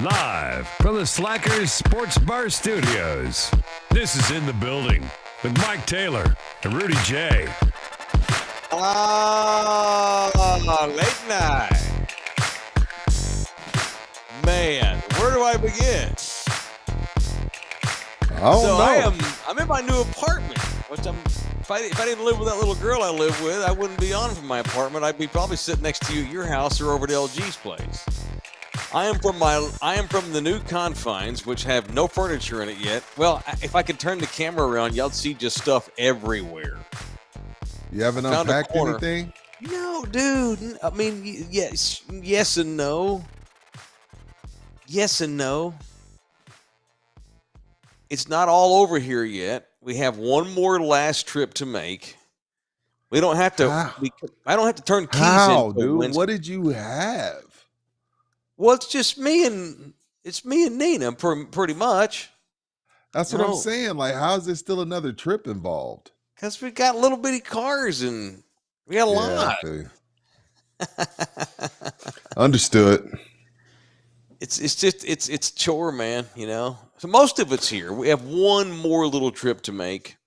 Live from the Slackers Sports Bar Studios. This is In the Building with Mike Taylor and Rudy Jay. Late night. Man, where do I begin? I'm in my new apartment, which if I didn't live with that little girl I live with, I wouldn't be on from my apartment. I'd be probably sitting next to you at your house or over at LG's place. I am from the new confines, which have no furniture in it yet. Well, if I could turn the camera around, y'all see just stuff everywhere. You haven't unpacked anything? No, dude. I mean, yes and no. Yes and no. It's not all over here yet. We have one more last trip to make. We don't have to. I don't have to turn keys in. Dude? Wednesday. What did you have? Well, it's just me and Nina, pretty much. That's what I'm saying. Like, how is there still another trip involved? Because we got little bitty cars and we got a lot. Understood. It's chore, man. You know. So most of it's here. We have one more little trip to make,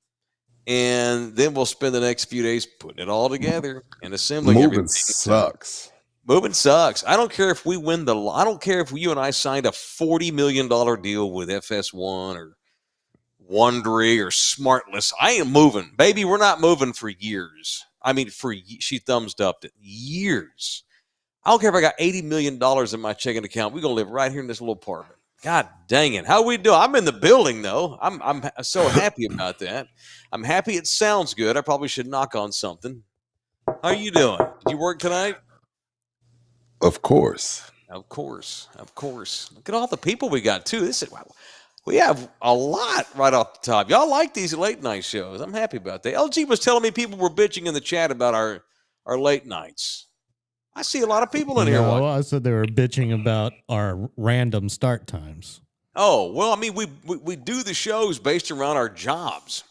and then we'll spend the next few days putting it all together and assembling everything. Moving sucks. Moving sucks. I don't care if we win I don't care if you and I signed a $40 million deal with FS1 or Wondery or Smartless. I ain't moving. Baby, we're not moving for years. I mean, she thumbs upped it. Years. I don't care if I got $80 million in my checking account. We're going to live right here in this little apartment. God dang it. How we do? I'm in the building, though. I'm so happy about that. I'm happy it sounds good. I probably should knock on something. How are you doing? Did you work tonight? Of course. Of course. Look at all the people we got, too. We have a lot right off the top. Y'all like these late night shows. I'm happy about that. LG was telling me people were bitching in the chat about our late nights. I see a lot of people in here. I said they were bitching about our random start times. Oh, well, I mean, we do the shows based around our jobs.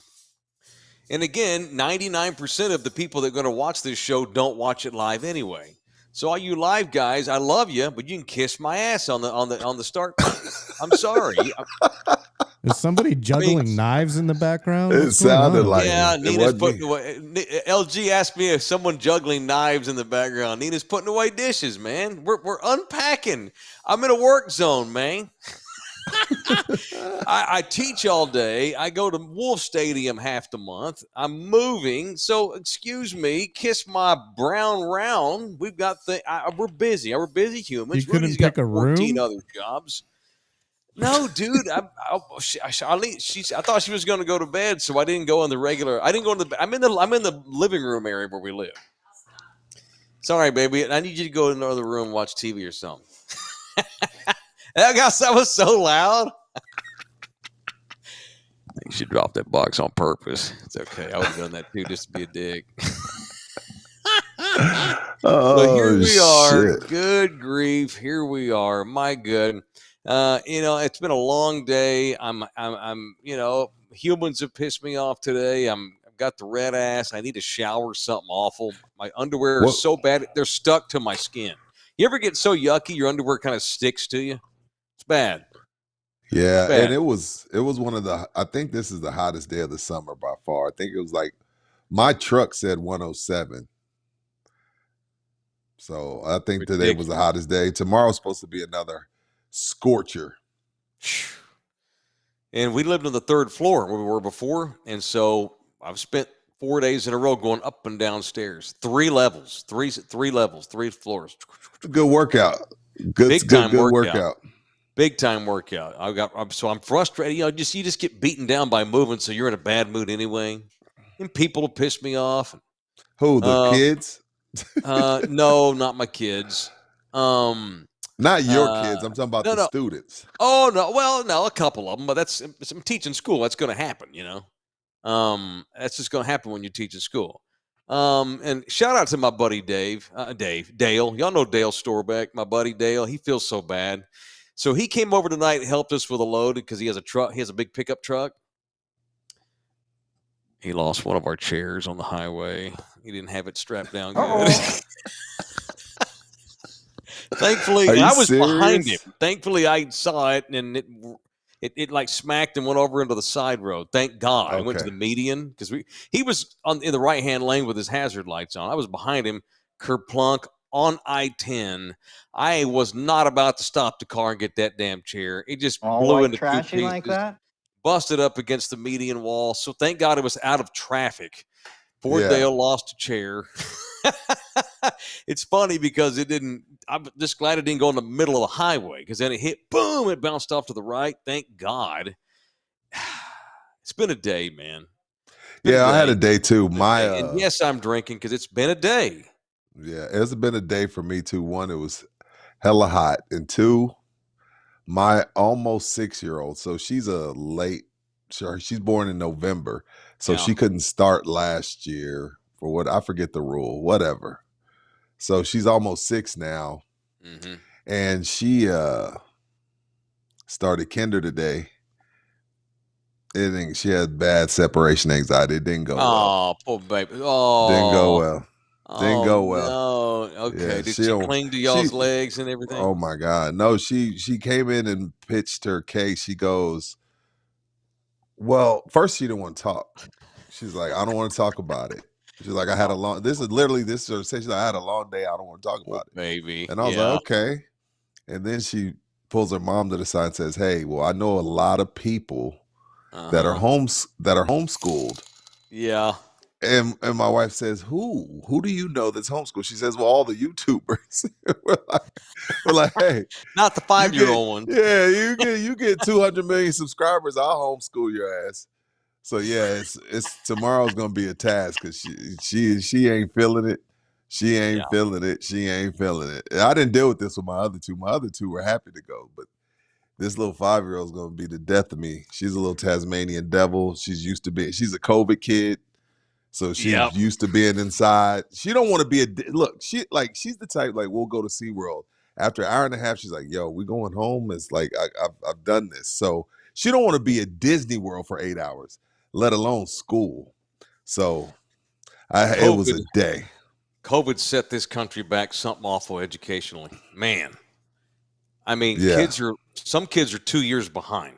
And again, 99% of the people that are going to watch this show don't watch it live anyway. So all you live guys, I love you, but you can kiss my ass on the start. I'm sorry. Is somebody juggling knives in the background? It sounded like yeah. It. Nina's putting away. LG asked me if someone juggling knives in the background. Nina's putting away dishes, man. We're unpacking. I'm in a work zone, man. I teach all day. I go to Wolf Stadium half the month. I'm moving, so excuse me. Kiss my brown round. We've got we're busy. We're busy humans. You couldn't pick a room. 14 other jobs. No, dude. I thought she was going to go to bed, so I didn't go in the regular. I didn't go in the. I'm in the living room area where we live. Sorry, baby. I need you to go in another room and watch TV or something. That was so loud. You should drop that box on purpose. It's okay. I would have done that too, just to be a dick. But here we are. Shit. Good grief. Here we are. My good. It's been a long day. I'm humans have pissed me off today. I've got the red ass. I need to shower something awful. My underwear is so bad. They're stuck to my skin. You ever get so yucky your underwear kind of sticks to you? It's bad. Yeah, bad. And it was one of the. I think this is the hottest day of the summer by far. I think it was like my truck said 107. So I think today was the hottest day. Tomorrow's supposed to be another scorcher. And we lived on the third floor where we were before, and so I've spent 4 days in a row going up and down stairs. 3 levels, three levels, 3 floors. Good workout. Good workout. Big time workout. I'm frustrated. You just get beaten down by moving, so you're in a bad mood anyway. And people will piss me off. Who, the kids? No, not my kids. Not your kids. I'm talking about the students. Oh no. Well, no, a couple of them, but I'm teaching school. That's going to happen, you know. That's just going to happen when you teach at school. And shout out to my buddy Dale. Y'all know Dale Storbeck, my buddy Dale. He feels so bad. So he came over tonight and helped us with a load because he has a truck. He has a big pickup truck. He lost one of our chairs on the highway. He didn't have it strapped down good. Thankfully, Are and you I was behind him. serious? Thankfully, I saw it, and it like smacked and went over into the side road. Thank God. I went to Okay. the median because he was in the right hand lane with his hazard lights on. I was behind him, kerplunk on I-10. I was not about to stop the car and get that damn chair. It just All blew white into two trashy pieces, like that? busted up against the median wall. So thank God it was out of traffic. Poor Yeah. Dale lost a chair. It's funny because I'm just glad it didn't go in the middle of the highway because then it hit, boom, it bounced off to the right. Thank God. It's been a day, man. Yeah, I had a day too. And yes, I'm drinking because it's been a day. Yeah, it's been a day for me too. One, it was hella hot, and two, my almost 6-year-old. So she's she's born in November, so Yeah. she couldn't start last year for what I forget the rule, whatever. So she's almost 6 now, Mm-hmm. and she started kinder today. She had bad separation anxiety. It didn't go well. Oh, poor baby. Oh, Didn't go well. Didn't oh, go well. no. Okay. Yeah, Did she cling to y'all's legs and everything? Oh my God. No, she came in and pitched her case. She goes, well, first she didn't want to talk. She's like, I don't want to talk about it. She's like, I had a long, this is her say, she's like, I had a long day. I don't want to talk Poor about it. baby. And I was like, okay. And then she pulls her mom to the side and says, hey, well, I know a lot of people that are homeschooled. Yeah. And my wife says, who do you know that's homeschooled? She says, well, all the YouTubers. we're like, hey, not the 5-year-old one. Yeah, you get 200 million subscribers. I'll homeschool your ass. So yeah, it's tomorrow's gonna be a task because she ain't feeling it. She ain't feeling it. She ain't feeling it. And I didn't deal with this with my other two. My other two were happy to go, but this little 5-year-old is gonna be the death of me. She's a little Tasmanian devil. She's a COVID kid. So she's used to being inside. She don't want to be she's the type like we'll go to SeaWorld. After an hour and a half, she's like, yo, we going home. It's like I've done this. So she don't want to be at Disney World for 8 hours, let alone school. So it was a day. COVID set this country back something awful educationally. Man. I mean, some kids are 2 years behind.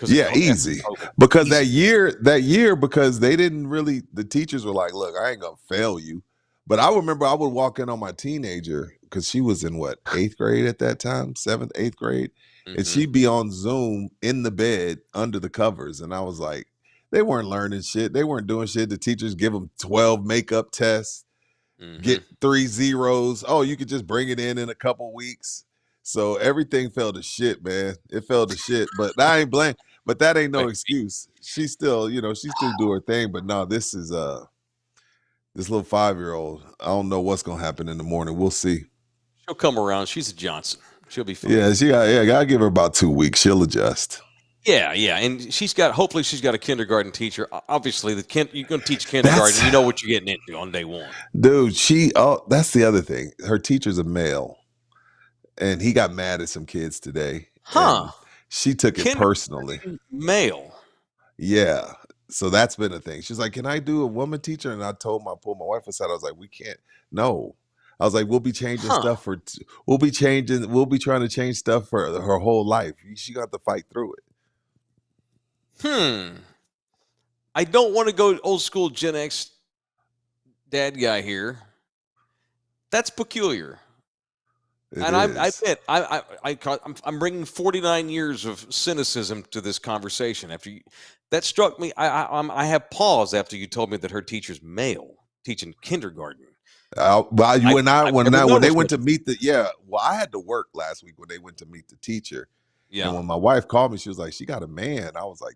Yeah, easy. Because that year, because they didn't really, the teachers were like, look, I ain't gonna fail you. But I remember I would walk in on my teenager because she was in 8th grade at that time, 7th, 8th grade. Mm-hmm. And she'd be on Zoom in the bed under the covers. And I was like, they weren't learning shit. They weren't doing shit. The teachers give them 12 makeup tests, get 3 zeros. Oh, you could just bring it in a couple weeks. So everything fell to shit, man. It fell to shit. But I ain't blame. But that ain't no excuse. She still do her thing. But no, this is this little 5-year-old. I don't know what's gonna happen in the morning. We'll see. She'll come around. She's a Johnson. She'll be fine. Yeah, gotta give her about 2 weeks. She'll adjust. Yeah, and hopefully she's got a kindergarten teacher. Obviously, you're gonna teach kindergarten. You know what you're getting into on day one. Dude, that's the other thing. Her teacher's a male. And he got mad at some kids today. Huh. She took it personally. Male. Yeah. So that's been a thing. She's like, can I do a woman teacher? And I pulled my wife aside. I was like, we can't. No. I was like, we'll be changing stuff we'll be trying to change stuff for her whole life. She got to fight through it. I don't want to go old school Gen X dad guy here. That's peculiar. I bet I'm bringing 49 years of cynicism to this conversation. That struck me. I have pause after you told me that her teacher's male teaching kindergarten. When they went to meet I had to work last week when they went to meet the teacher. Yeah. And when my wife called me, she was like, she got a man. I was like,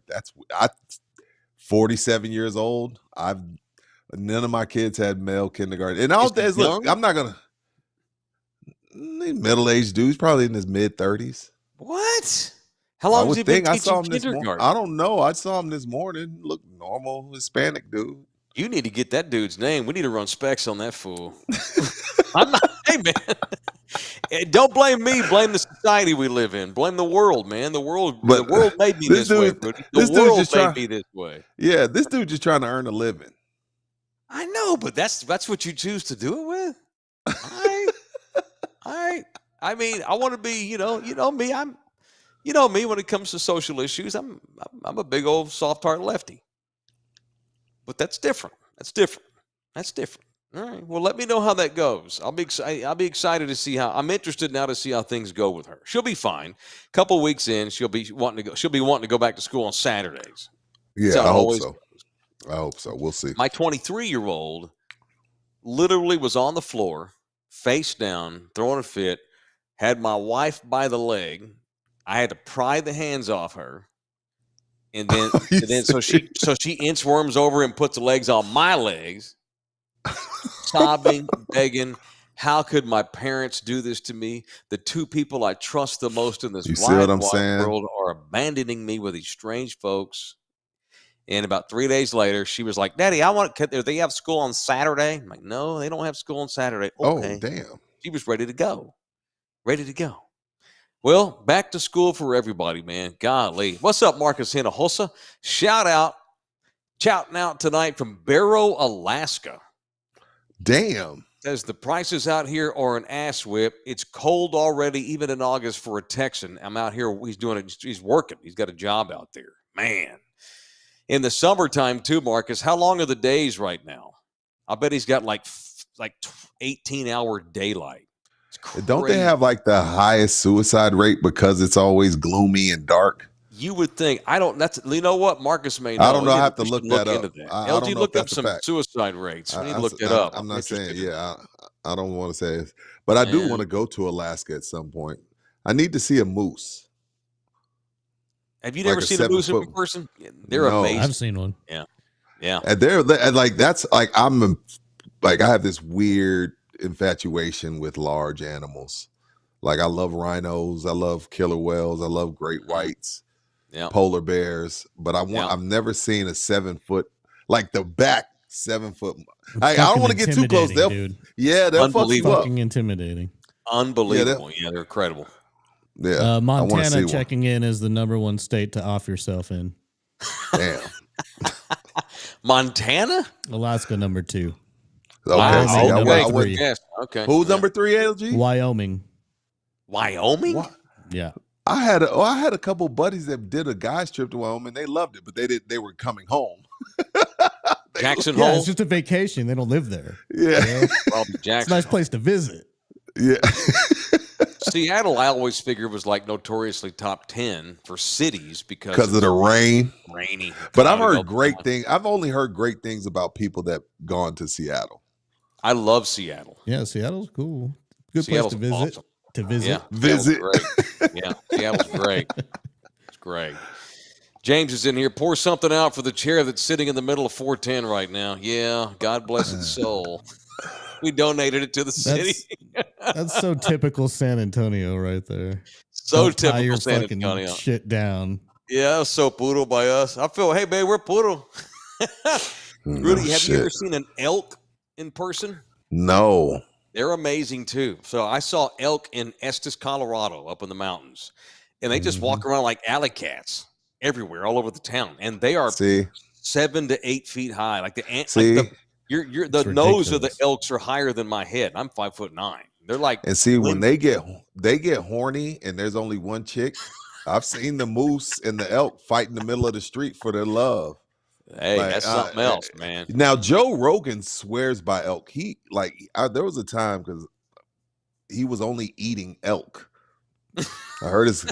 47 years old. None of my kids had male kindergarten. And I'm not gonna. Middle-aged dude. He's probably in his mid-30s. What? How long has he been teaching kindergarten? I don't know. I saw him this morning. Look normal, Hispanic dude. You need to get that dude's name. We need to run specs on that fool. Hey, man. Don't blame me. Blame the society we live in. Blame the world, man. The world made me this way, Rudy. The world made me this way. Yeah, this dude just trying to earn a living. I know, but that's what you choose to do it with. All right. I mean, I want to be, you know me. You know me when it comes to social issues. I'm a big old soft heart lefty. But that's different. That's different. That's different. All right. Well, let me know how that goes. I'll be excited to see how. I'm interested now to see how things go with her. She'll be fine. Couple weeks in, she'll be wanting to go back to school on Saturdays. Yeah, I hope so. I hope so. We'll see. My 23-year-old literally was on the floor, face down, throwing a fit. Had my wife by the leg. I had to pry the hands off her. And then so she inchworms over and puts the legs on my legs, sobbing, begging, how could my parents do this to me? The two people I trust the most in this wide world are abandoning me with these strange folks. And about 3 days later, she was like, Daddy, they have school on Saturday? I'm like, no, they don't have school on Saturday. Okay. Oh, damn. She was ready to go. Ready to go. Well, back to school for everybody, man. Golly. What's up, Marcus Hinojosa? Shouting out tonight from Barrow, Alaska. Damn. Says the prices out here are an ass whip. It's cold already, even in August for a Texan. I'm out here. He's working. He's got a job out there. Man. In the summertime, too, Marcus, how long are the days right now? I bet he's got like 18-hour daylight. Don't they have like the highest suicide rate because it's always gloomy and dark? You would think. I don't. You know what? Marcus may know. I don't know. I have to look that up. LG, look up some suicide rates. We need to look that up. I'm not saying. Yeah, I don't want to say it, but I do want to go to Alaska at some point. I need to see a moose. Have you never seen a moose in person? They're amazing. I've seen one. Yeah. And they're like that's like I have this weird infatuation with large animals. Like I love rhinos, I love killer whales, I love great whites, polar bears. But I've never seen a 7 foot, like the back 7 foot. I don't want to get too close. They'll fuck you up. Fucking intimidating. Unbelievable. Yeah, they're incredible. Yeah, Montana checking in as the #1 state to off yourself in. Damn. Montana? Alaska #2. Okay. Okay. Who's number 3, LG? Wyoming. What? Yeah. I had a couple buddies that did a guys trip to Wyoming. They loved it, but they were coming home. Jackson Hole. It's just a vacation. They don't live there. Yeah. You know? It's a nice place to visit. Yeah. Seattle, I always figured was like notoriously top 10 for cities because of the rain. Rainy. But I've heard great things. I've only heard great things about people that gone to Seattle. I love Seattle. Yeah, Seattle's cool. Good Seattle's place to visit. Awesome. To visit. Yeah, visit. Great. Yeah, Seattle's great. It's great. James is in here. Pour something out for the chair that's sitting in the middle of 410 right now. Yeah, God bless its soul. We donated it to the city. That's so typical San Antonio right there. So Don't tie typical your San fucking Antonio. shit down. Yeah, so puro by us. I feel, hey, babe, we're puro. Rudy, have you ever seen an elk in person? No. They're amazing, too. So I saw elk in Estes, Colorado, up in the mountains. And they just walk around like alley cats everywhere, all over the town. And they are 7 to 8 feet high. Like the nose of the elks are higher than my head. I'm 5'9". They're like, and see, when they get horny and there's only one chick, I've seen the moose and the elk fight in the middle of the street for their love. Hey, that's something else, man. Now Joe Rogan swears by elk. There was a time because he was only eating elk. I heard it's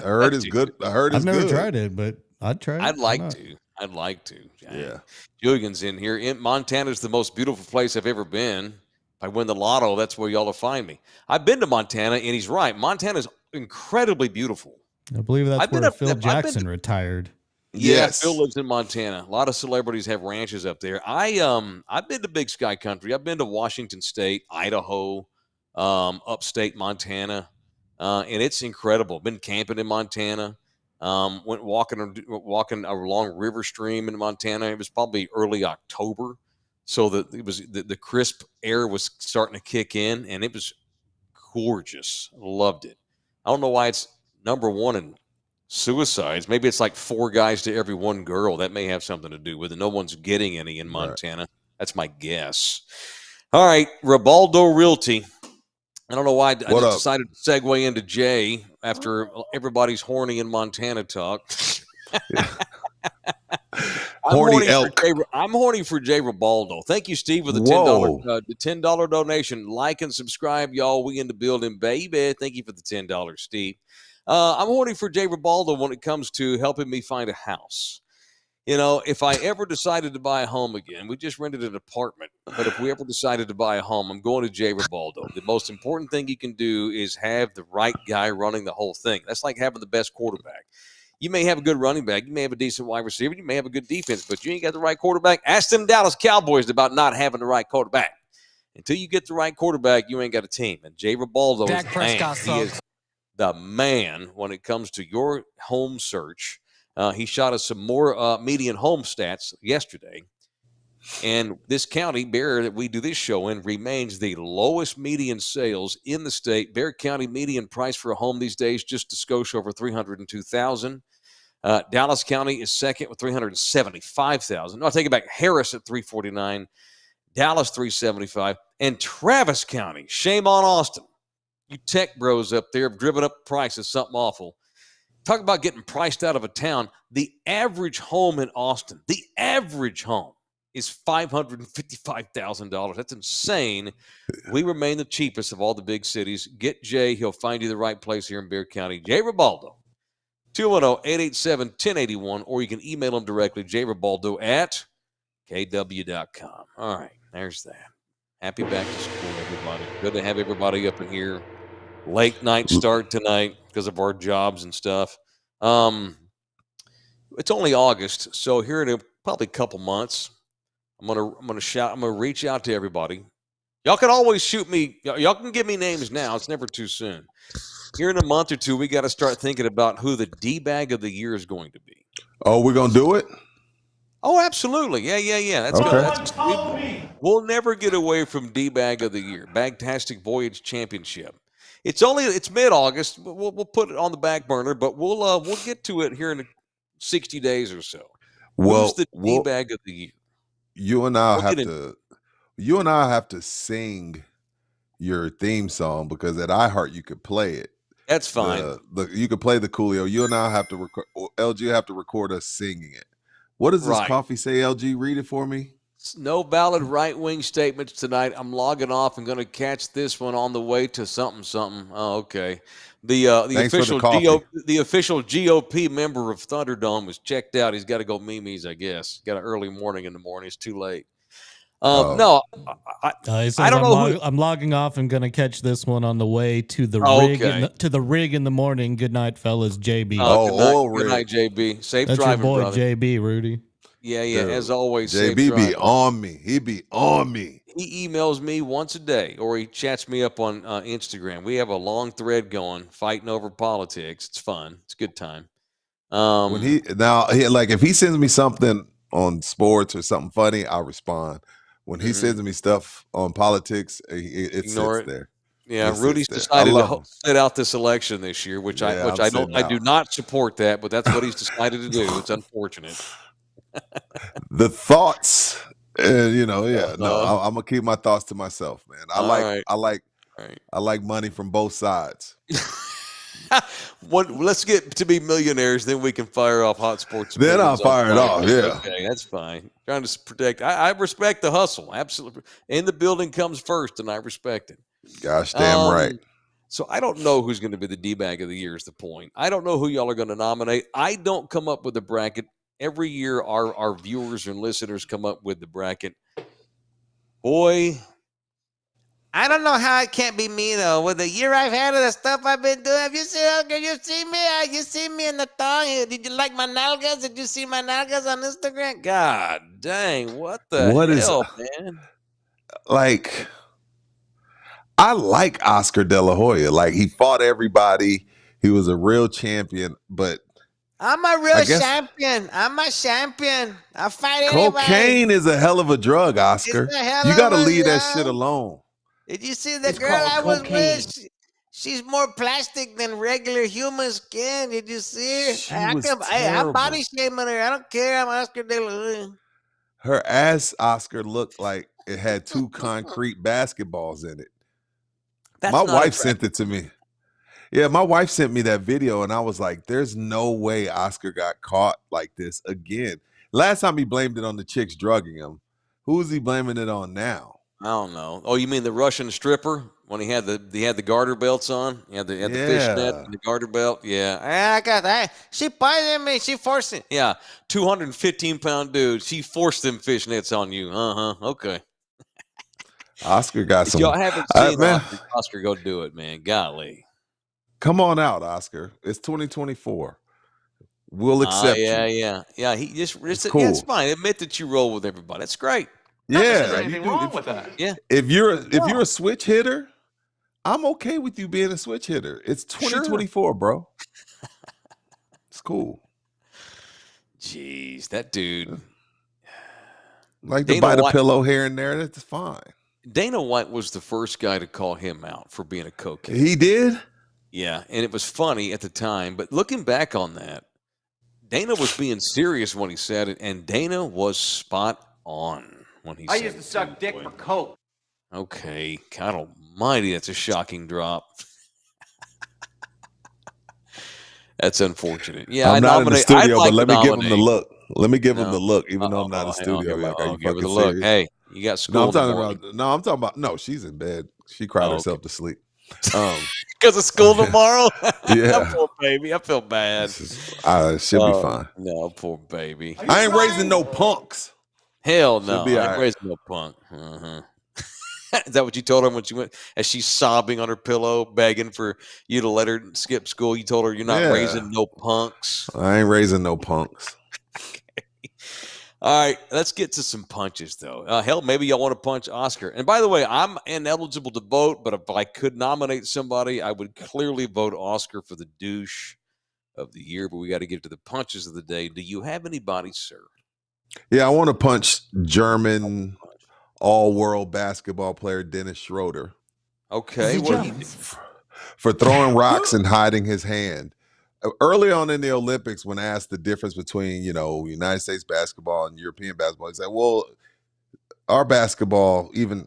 good. I've never tried it, but I'd try it. I'd like to. Yeah. Julian's in here. Montana's the most beautiful place I've ever been. If I win the lotto, that's where y'all will find me. I've been to Montana, and he's right. Montana's incredibly beautiful. I believe that's where Phil Jackson retired. Yes. Phil lives in Montana. A lot of celebrities have ranches up there. I've been to Big Sky Country. I've been to Washington State, Idaho, upstate Montana, and it's incredible. Been camping in Montana. Went walking along River Stream in Montana. It was probably early October, so that it was the crisp air was starting to kick in, and it was gorgeous. Loved it. I don't know why it's #1 in suicides. Maybe it's like 4 guys to every 1 girl. That may have something to do with it. No one's getting any in Montana. Right. That's my guess. All right, Ribaldo Realty. I don't know why I What up? decided to segue into Jay after everybody's horny in Montana talk. Horny elk. I'm horny for Jay Ribaldo. Thank you, Steve, for the $10 donation. Like and subscribe, y'all. We in the building, baby. Thank you for the $10, Steve. I'm horny for Jay Ribaldo when it comes to helping me find a house. You know, if I ever decided to buy a home again, we just rented an apartment, but if we ever decided to buy a home, I'm going to Jay Ribaldo. The most important thing you can do is have the right guy running the whole thing. That's like having the best quarterback. You may have a good running back. You may have a decent wide receiver. You may have a good defense, but you ain't got the right quarterback. Ask them Dallas Cowboys about not having the right quarterback. Until you get the right quarterback, you ain't got a team. And Jay Ribaldo is the man. He is the man when it comes to your home search. He shot us some more median home stats yesterday. And this county, Bear, that we do this show in, remains the lowest median sales in the state. Bear County median price for a home these days, just a skosh over $302,000. Dallas County is second with $375,000. No, I take it back. Harris at $349,000. Dallas $375,000. And Travis County, shame on Austin. You tech bros up there have driven up prices, something awful. Talk about getting priced out of a town. The average home in Austin, the average home is $555,000. That's insane. We remain the cheapest of all the big cities. Get Jay. He'll find you the right place here in Bexar County. Jay Ribaldo, 210-887-1081, or you can email him directly, jribaldo@kw.com. All right, there's that. Happy back to school, everybody. Good to have everybody up in here. Late night start tonight because of our jobs and stuff. It's only August, so here in probably a couple months, I'm gonna reach out to everybody. Y'all can always shoot me. Y'all can give me names now. It's never too soon. Here in a month or two, we got to start thinking about who the D-bag of the year is going to be. Oh, we're gonna do it? Oh, absolutely. Yeah. That's okay. We'll never get away from D-bag of the year. Bagtastic Voyage Championship. It's mid-August. We'll put it on the back burner, but we'll get to it here in 60 days or so. Who's the D-bag of the year? You and I have to sing your theme song because at iHeart you could play it. That's fine. You could play the Coolio. You and I have to record. LG have to record us singing it. What does this coffee say? LG, read it for me. No valid right-wing statements tonight. I'm logging off. I'm going to catch this one on the way to something. Oh, okay. The official GOP member of Thunderdome was checked out. He's got to go Mimi's, I guess. Got an early morning in the morning. It's too late. No, I don't know. I'm logging off. I'm going to catch this one on the way to the rig. To the rig in the morning. Good night, fellas. JB. Good night, JB. Safe driving, your boy, brother. JB, Rudy. Yeah. As always, JB be on me. He be on me. He emails me once a day, or he chats me up on Instagram. We have a long thread going, fighting over politics. It's fun. It's a good time. If he sends me something on sports or something funny, I respond. When he sends me stuff on politics, it sits there. Yeah, Rudy's decided to sit out this election this year, which I do not support that, but that's what he's decided to do. It's unfortunate. The thoughts, I'm gonna keep my thoughts to myself, man. I like money from both sides. Let's get to be millionaires, then we can fire off hot sports. Then I'll fire it off. Yeah, okay, that's fine. Trying to protect. I respect the hustle, absolutely. In the building comes first, and I respect it. Gosh, damn right. So I don't know who's going to be the D-bag of the year. Is the point? I don't know who y'all are going to nominate. I don't come up with a bracket. Every year, our viewers and listeners come up with the bracket. Boy, I don't know how it can't be me, though. With the year I've had of the stuff I've been doing, have you seen me? You see me in the thong? Did you like my nalgas? Did you see my nalgas on Instagram? God dang, what the hell, man? Like, I like Oscar De La Hoya. Like, he fought everybody. He was a real champion, but I'm a real champion. I'm a champion. I fight anybody. Cocaine is a hell of a drug, Oscar. You got to leave that shit alone. Did you see the girl I was with? She's more plastic than regular human skin. Did you see her? I'm body shaming her. I don't care. I'm Oscar De La Hoya. Her ass, Oscar, looked like it had 2 concrete basketballs in it. My wife sent it to me. Yeah, my wife sent me that video, and I was like, there's no way Oscar got caught like this again. Last time he blamed it on the chicks drugging him. Who is he blaming it on now? I don't know. Oh, you mean the Russian stripper when he had the garter belts on? He had the fishnet and the garter belt. Yeah, I got that. She bited me. She forced it. Yeah, 215-pound dude. She forced them fishnets on you. Okay. Oscar got some. Y'all haven't seen Oscar go do it, man. Golly. Come on out, Oscar. It's 2024. We'll accept you. Yeah. He just cool. Yeah, it's fine. Admit that you roll with everybody. That's great. Yeah, there's anything wrong with that. Yeah. If you're a switch hitter, I'm okay with you being a switch hitter. It's 2024, bro. It's cool. Jeez, that dude. Like to bite a pillow here and there, that's fine. Dana White was the first guy to call him out for being a cokehead. He did? Yeah, and it was funny at the time, but looking back on that, Dana was being serious when he said it, and Dana was spot on when he said it. I used to suck dick for coke. Okay, God almighty, that's a shocking drop. That's unfortunate. Yeah, I'm not in the studio, but let me give him the look. Let me give him the look, even though I'm not in the studio. Like, are you give her the fucking look. serious? Hey, you got school. I'm talking about. No, she's in bed. She cried herself to sleep. Because of school tomorrow. Yeah, poor baby. I feel bad. She'll be fine. No, poor baby. I ain't raising no punks. Hell no, I ain't right. raising no punk. Is that what you told her when she went? As she's sobbing on her pillow, begging for you to let her skip school, you told her you're not raising no punks. I ain't raising no punks. All right, let's get to some punches, though. Hell, maybe y'all want to punch Oscar. And by the way, I'm ineligible to vote, but if I could nominate somebody, I would clearly vote Oscar for the douche of the year. But we got to get to the punches of the day. Do you have anybody, sir? Yeah, I want to punch German all-world basketball player Dennis Schroeder. Okay. For throwing rocks and hiding his hand. Early on in the Olympics, when asked the difference between, United States basketball and European basketball, he said, well, our basketball, even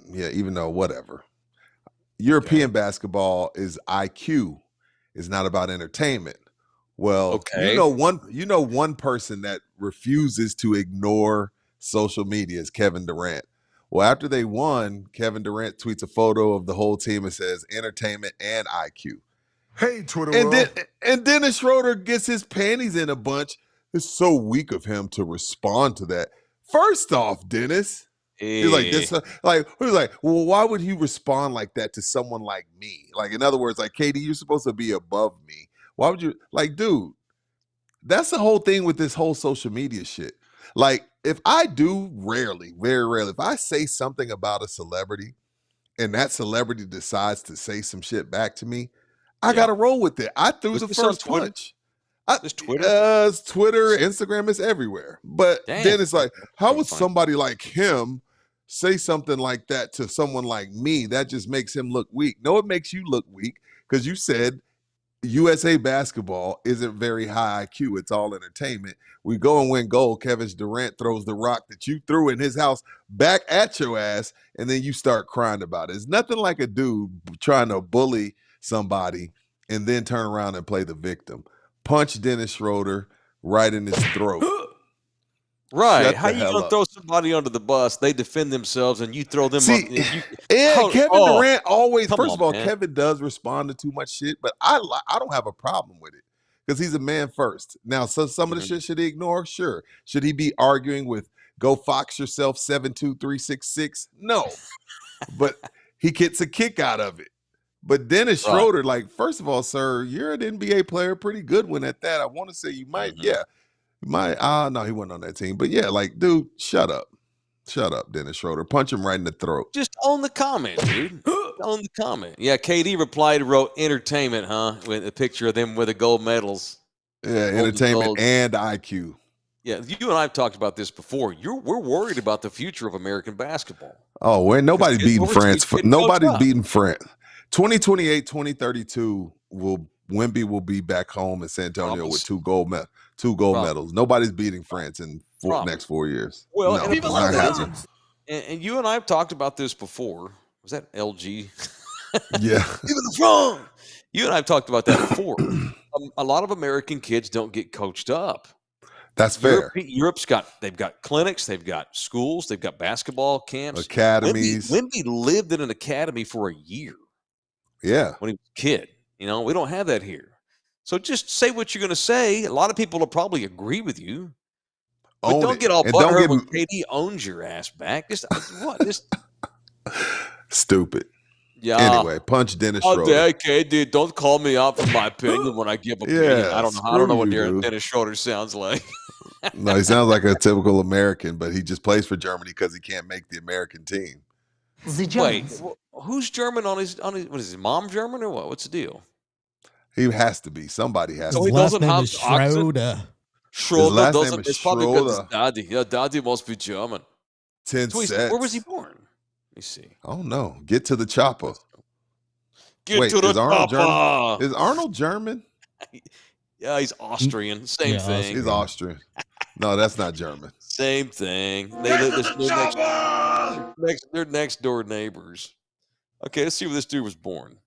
though whatever, European basketball is IQ. It's not about entertainment. Well, one person that refuses to ignore social media is Kevin Durant. Well, after they won, Kevin Durant tweets a photo of the whole team and says entertainment and IQ. Hey, Twitter world. And Dennis Schroeder gets his panties in a bunch. It's so weak of him to respond to that. First off, Dennis, he's like this. Well, why would he respond like that to someone like me? Like, in other words, like, Katie, you're supposed to be above me. Why would you, dude? That's the whole thing with this whole social media shit. Like, if I do very rarely, if I say something about a celebrity and that celebrity decides to say some shit back to me, I got to roll with it. I threw the first punch. It's Twitter? It's Twitter, Instagram, it's everywhere. But then it's like, how would somebody like him say something like that to someone like me? That just makes him look weak. No, it makes you look weak because you said USA basketball isn't very high IQ. It's all entertainment. We go and win gold. Kevin Durant throws the rock that you threw in his house back at your ass, and then you start crying about it. It's nothing like a dude trying to bully somebody and then turn around and play the victim. Punch Dennis Schroeder right in his throat. Right. How you going to throw somebody under the bus? They defend themselves and you throw them up. Kevin Durant always, first of all, Kevin does respond to too much shit, but I don't have a problem with it because he's a man first. Now, so some of the shit should he ignore? Sure. Should he be arguing with go fox yourself 72366? No. But he gets a kick out of it. But Dennis Schroeder, first of all, sir, you're an NBA player, pretty good one at that. I want to say you might, no, he wasn't on that team. But yeah, dude, shut up. Shut up, Dennis Schroeder. Punch him right in the throat. Just own the comment, dude. Own the comment. Yeah, KD replied, wrote entertainment, huh? With a picture of them with the gold medals. Yeah, entertainment and IQ. Yeah, you and I have talked about this before. We're worried about the future of American basketball. Oh, nobody's beating France. Nobody's beating France. 2028, 2032 Wemby will be back home in San Antonio with two gold medals. Nobody's beating France in next 4 years. Well, no, and you and I have talked about this before. Was that LG? Yeah. Even the wrong. You and I have talked about that before. A lot of American kids don't get coached up. That's fair. They've got clinics, they've got schools, they've got basketball camps. Academies. Wemby lived in an academy for a year. Yeah. When he was a kid. We don't have that here. So just say what you're going to say. A lot of people will probably agree with you. But don't get all butthurt when KD owns your ass back. Just stupid. Yeah. Anyway, punch Dennis Schroeder. Okay, dude, don't call me out for my opinion when I give opinion. Yeah, I don't know what Dennis Schroeder sounds like. No, he sounds like a typical American, but he just plays for Germany because he can't make the American team. Wait, who's German on his what is his mom German or what? What's the deal? He has to be. Somebody has to be. His last name is Schroeder. Schroeder doesn't. It's probably because his daddy. Yeah, daddy must be German. 10 sets. Where was he born? Let me see. Oh no! Get to the chopper. Get to the chopper. Is Arnold German? Yeah, he's Austrian. Same thing. He's Austrian. No, that's not German. Same thing. They're next door neighbors. Okay, let's see where this dude was born.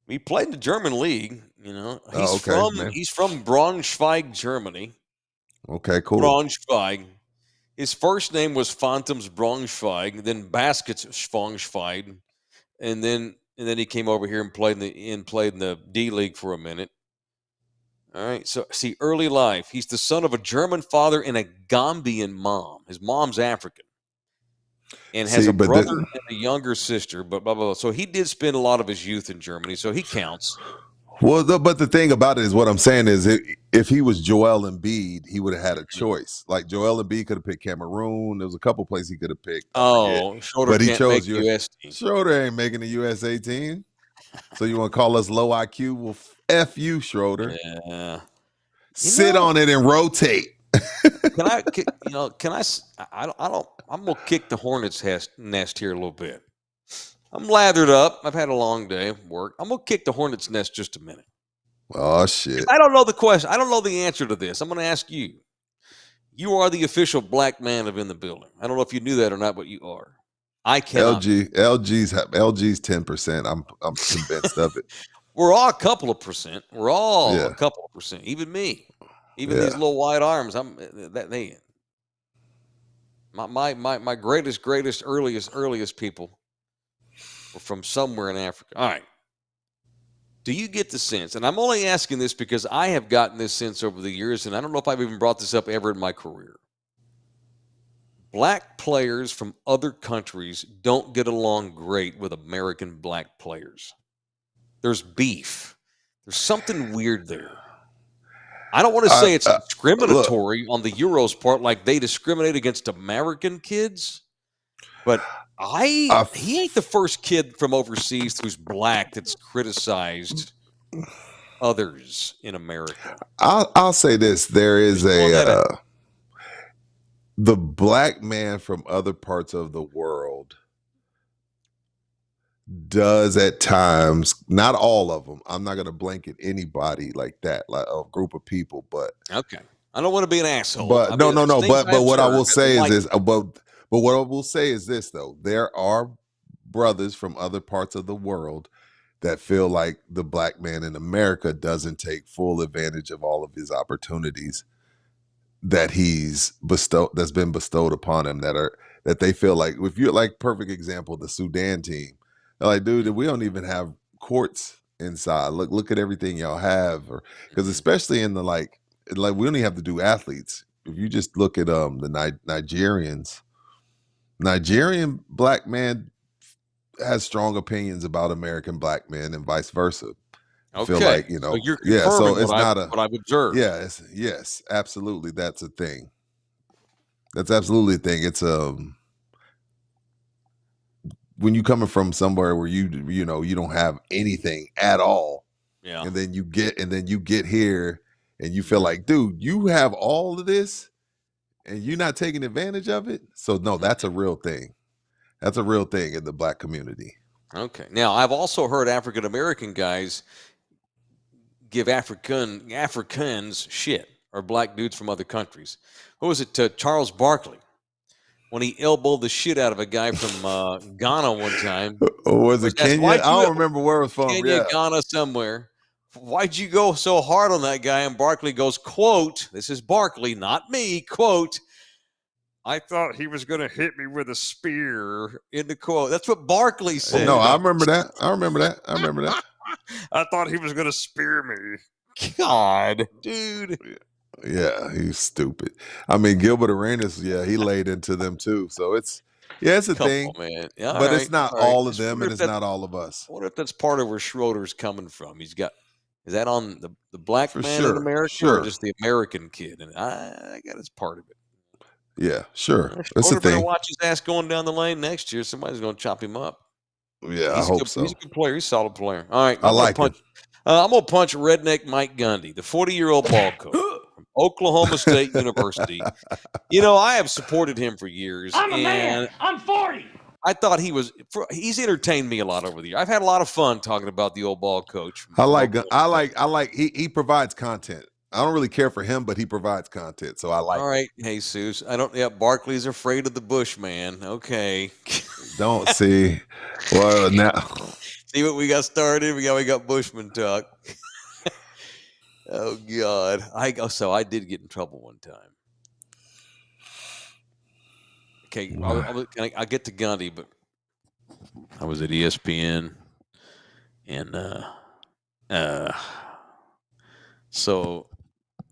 He played in the German league. He's from Braunschweig, Germany. Okay, cool. Braunschweig. His first name was Phantoms Braunschweig, then Baskets Schwangschweig, and then he came over here and played in the D League for a minute. All right, so see, early life. He's the son of a German father and a Gambian mom. His mom's African, and has a brother and a younger sister. But blah blah blah. So he did spend a lot of his youth in Germany, so he counts. Well, but the thing about it is, what I'm saying is, if he was Joel Embiid, he would have had a choice. Like Joel Embiid could have picked Cameroon. There was a couple places he could have picked. Schroeder but he can't chose make US team. Schroeder ain't making the USA team. So you want to call us low IQ? Well, F you, Schroeder. Yeah. Sit on it and rotate. Can I? I'm gonna kick the hornet's nest here a little bit. I'm lathered up. I've had a long day of work. I'm gonna kick the hornet's nest just a minute. Oh shit! I don't know the question. I don't know the answer to this. I'm gonna ask you. You are the official black man of In the Building. I don't know if you knew that or not, but you are. I cannot. LG's 10%. I'm convinced of it. We're all a couple of percent. We're all a couple of percent. Even me. Even these little white arms. My greatest earliest people were from somewhere in Africa. All right. Do you get the sense? And I'm only asking this because I have gotten this sense over the years, and I don't know if I've even brought this up ever in my career. Black players from other countries don't get along great with American black players. There's beef. There's something weird there. I don't want to say it's discriminatory on the Euros part, like they discriminate against American kids, but he ain't the first kid from overseas who's black that's criticized others in America. I'll say this: there is the black man from other parts of the world does at times, not all of them. I'm not going to blanket anybody like that, like a group of people, but okay. I don't want to be an asshole. But no. But what I will say is this. But what I will say is this, though: there are brothers from other parts of the world that feel like the black man in America doesn't take full advantage of all of his opportunities that that's been bestowed upon him. That they feel like, if you're like, perfect example, the Sudan team. They're like, dude, we don't even have courts inside. Look at everything y'all have, because especially in the like we don't even have to do athletes. If you just look at the Nigerian black man has strong opinions about American black men and vice versa. I feel like, so you're confirming it's what I've observed. Yeah, yes, absolutely, that's a thing. That's absolutely a thing. It's when you coming from somewhere where you don't have anything at all, and then you get here and you feel like, dude, you have all of this and you're not taking advantage of it. So no, that's a real thing. That's a real thing in the black community. Okay. Now, I've also heard African American guys give Africans shit, or black dudes from other countries. What was it? Charles Barkley when he elbowed the shit out of a guy from Ghana one time. Or was it Kenya? I don't remember where it was from. Kenya, Ghana, somewhere. Why'd you go so hard on that guy? And Barkley goes, quote, this is Barkley, not me, quote, I thought he was going to hit me with a spear, in the quote. That's what Barkley said. No, I remember that. I thought he was going to spear me. God, dude. Yeah, he's stupid. I mean, Gilbert Arenas, he laid into them too. So it's a thing, man. Yeah, but it's not all of them, and it's not all of us. I wonder if that's part of where Schroeder's coming from. Is that on the black For man sure, in America, sure. or just the American kid? And I got it's part of it. Yeah, sure. That's the thing. Watch his ass going down the lane next year. Somebody's going to chop him up. Yeah, I hope so. He's a good player. He's a solid player. All right, I like him. I'm going to punch redneck Mike Gundy, the 40-year-old ball coach from Oklahoma State University. You know, I have supported him for years. I'm a man. I'm 40. I thought he's entertained me a lot over the years. I've had a lot of fun talking about the old ball coach. I like he provides content. I don't really care for him, but he provides content, so I like. All right, Jesus. Barkley's afraid of the bush, man. Okay. Don't see. Well, now see what we got started. We got Bushman talk. Oh God. I did get in trouble one time. Okay, I'll get to Gundy, but I was at ESPN, and so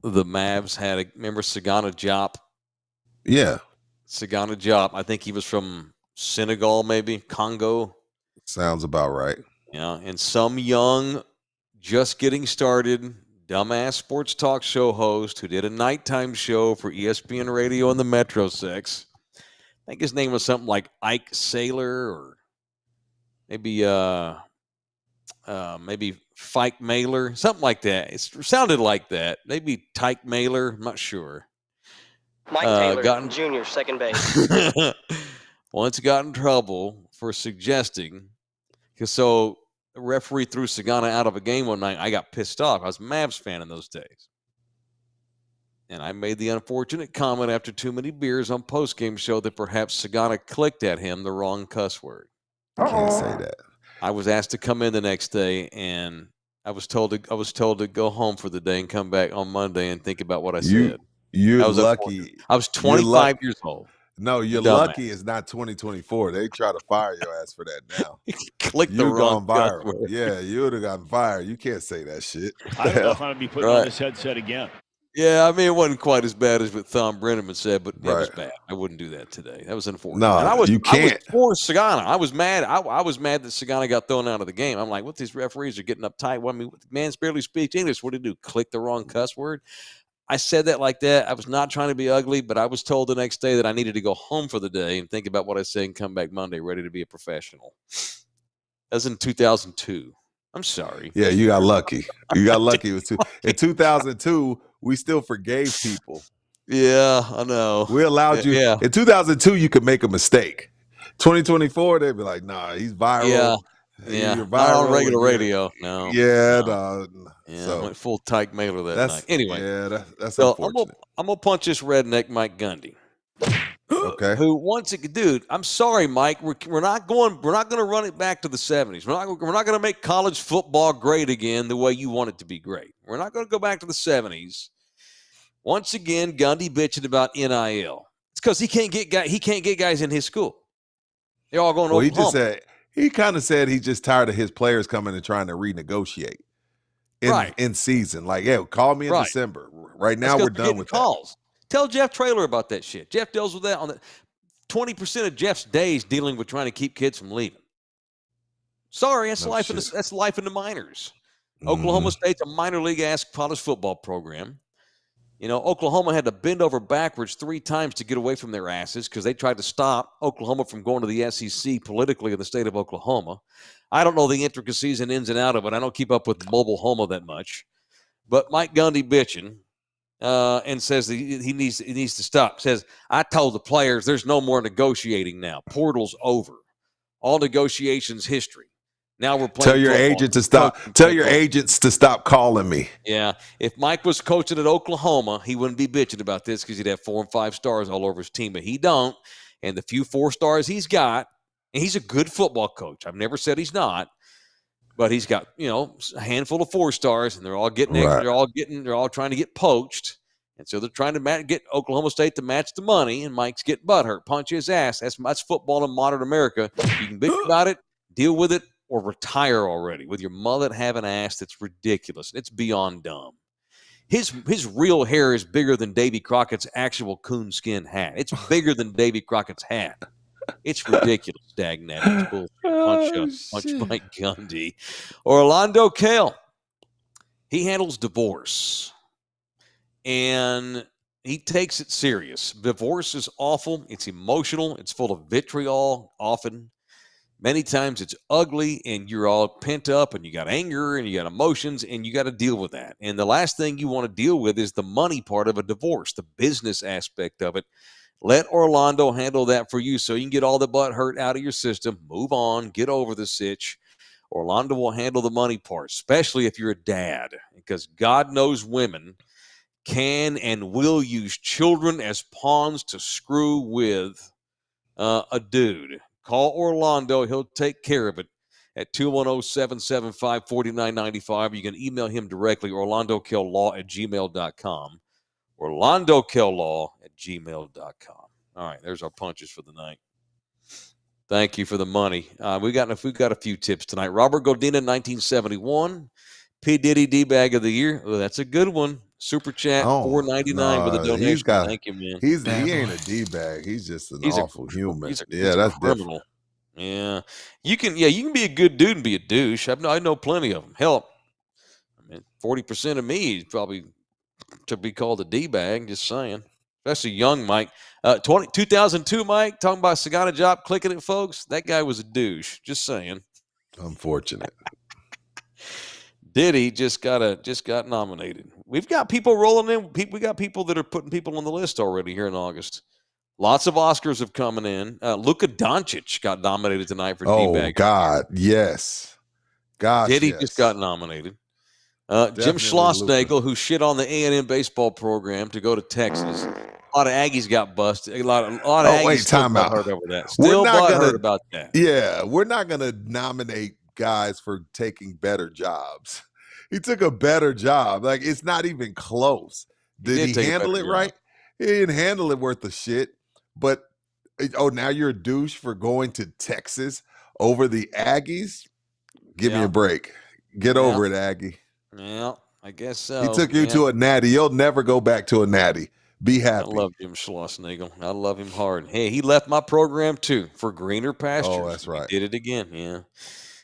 the Mavs had remember Sagana Diop? Yeah. Sagana Diop. I think he was from Senegal, maybe Congo. Sounds about right. Yeah, and some young, just getting started, dumbass sports talk show host who did a nighttime show for ESPN Radio on the Metro 6. I think his name was something like Ike Saylor, or maybe Fike Mailer, something like that. It sounded like that. Maybe Tyke Mailer. I'm not sure. Mike Taylor, Jr., second base. Once got in trouble for suggesting, because so the referee threw Sagana out of a game one night. I got pissed off. I was a Mavs fan in those days. And I made the unfortunate comment after too many beers on postgame show that perhaps Sagana clicked at him the wrong cuss word. Can't say that. I was asked to come in the next day, and I was told to go home for the day and come back on Monday and think about what I said. You're lucky. I was 25 years old. No, you're lucky it's not 2024. They try to fire your ass for that now. Click the wrong viral. Yeah, you would have gotten fired. You can't say that shit. I don't know if I'm going to be putting on this headset again. Yeah, I mean, it wasn't quite as bad as what Thom Brenneman said, but it was bad. I wouldn't do that today. That was unfortunate. No, you can't. I was for Sagana. I was mad. I was mad that Sagana got thrown out of the game. I'm like, what, these referees are getting uptight. Well, I mean, the man barely speaks English. What did he do? Click the wrong cuss word? I said that like that. I was not trying to be ugly, but I was told the next day that I needed to go home for the day and think about what I said and come back Monday ready to be a professional. That was in 2002. I'm sorry. Yeah, you got lucky. You got lucky. It was in 2002, we still forgave people. Yeah, I know. We allowed you. Yeah. In 2002, you could make a mistake. 2024, they'd be like, nah, he's viral. Yeah. You're viral. Not on regular radio. No. Yeah, no. Yeah, so, I went full Tyke Mailer that night. Anyway. Yeah, that's unfortunate. I'm going to punch this redneck Mike Gundy. Okay. Who wants it, dude? I'm sorry, Mike. We're not going to run it back to the 70s. We're not going to make college football great again the way you want it to be great. We're not going to go back to the 70s. Once again, Gundy bitching about NIL. It's because he can't get guys in his school. They're all going to Oklahoma. He kind of said he's just tired of his players coming and trying to renegotiate in season. Like, yeah, call me in December. Right now, we're done with calls. Tell Jeff Traylor about that shit. Jeff deals with that on the 20% of Jeff's days dealing with trying to keep kids from leaving. Sorry, that's life in the minors. Mm-hmm. Oklahoma State's a minor league-ass college football program. You know, Oklahoma had to bend over backwards 3 times to get away from their asses because they tried to stop Oklahoma from going to the SEC politically in the state of Oklahoma. I don't know the intricacies and ins and out of it. I don't keep up with mobile homo that much. But Mike Gundy bitching and says that he needs to stop. Says, I told the players there's no more negotiating now. Portal's over. All negotiations history. Now we're playing. Tell your agent to stop. Tell your agents to stop calling me. Yeah. If Mike was coaching at Oklahoma, he wouldn't be bitching about this because he'd have 4 and 5 stars all over his team. But he don't. and the few 4-stars he's got, and he's a good football coach. I've never said he's not, but he's got, a handful of 4-stars, and they're all trying to get poached. And so they're trying to get Oklahoma State to match the money, and Mike's getting butthurt, punch his ass. That's football in modern America. You can bitch about it, deal with it, or retire already with your mullet having ass. That's ridiculous. It's beyond dumb. His real hair is bigger than Davy Crockett's actual coonskin hat. It's bigger than Davy Crockett's hat. It's ridiculous, dagnabbit. Punch Mike Gundy. Orlando Kale. He handles divorce. And he takes it serious. Divorce is awful. It's emotional. It's full of vitriol often. Many times it's ugly, and you're all pent up, and you got anger, and you got emotions, and you got to deal with that. And the last thing you want to deal with is the money part of a divorce, the business aspect of it. Let Orlando handle that for you so you can get all the butt hurt out of your system, move on, get over the sitch. Orlando will handle the money part, especially if you're a dad, because God knows women can and will use children as pawns to screw with a dude. Call Orlando. He'll take care of it at 210-775-4995. You can email him directly, orlandokellelaw@gmail.com. orlandokellelaw@gmail.com. All right, there's our punches for the night. Thank you for the money. We've got a few tips tonight. Robert Godina, 1971. P. Diddy D-Bag of the Year. Oh, that's a good one. Super chat, $4.99 with a donation. Thank you, man. He ain't a D-bag. He's just an awful human. He's that's criminal. Different. Yeah. You can be a good dude and be a douche. I know plenty of them. Hell, 40% of me is probably to be called a D-bag, just saying. Especially young Mike. 2002 Mike, talking about Sagana Job, clicking it, folks. That guy was a douche. Just saying. Unfortunate. Diddy just got nominated. We've got people rolling in. We got people that are putting people on the list already here in August. Lots of Oscars have coming in. Luka Doncic got nominated tonight for D-Bag. Oh, God, yes. God, Diddy yes. just got nominated. Jim Schlossnagel, who shit on the A&M baseball program to go to Texas. A lot of Aggies got busted. A lot of Aggies still got hurt over that. Still hurt about that. Yeah, we're not going to nominate guys for taking better jobs. He took a better job. Like, it's not even close. Did he handle it right? He didn't handle it worth a shit. But, now you're a douche for going to Texas over the Aggies? Give me a break. Get over it, Aggie. Yeah, I guess so. He took you to a natty. You'll never go back to a natty. Be happy. I love Jim Schlossnagel. I love him hard. Hey, he left my program too for greener pastures. Oh, that's right. He did it again. Yeah.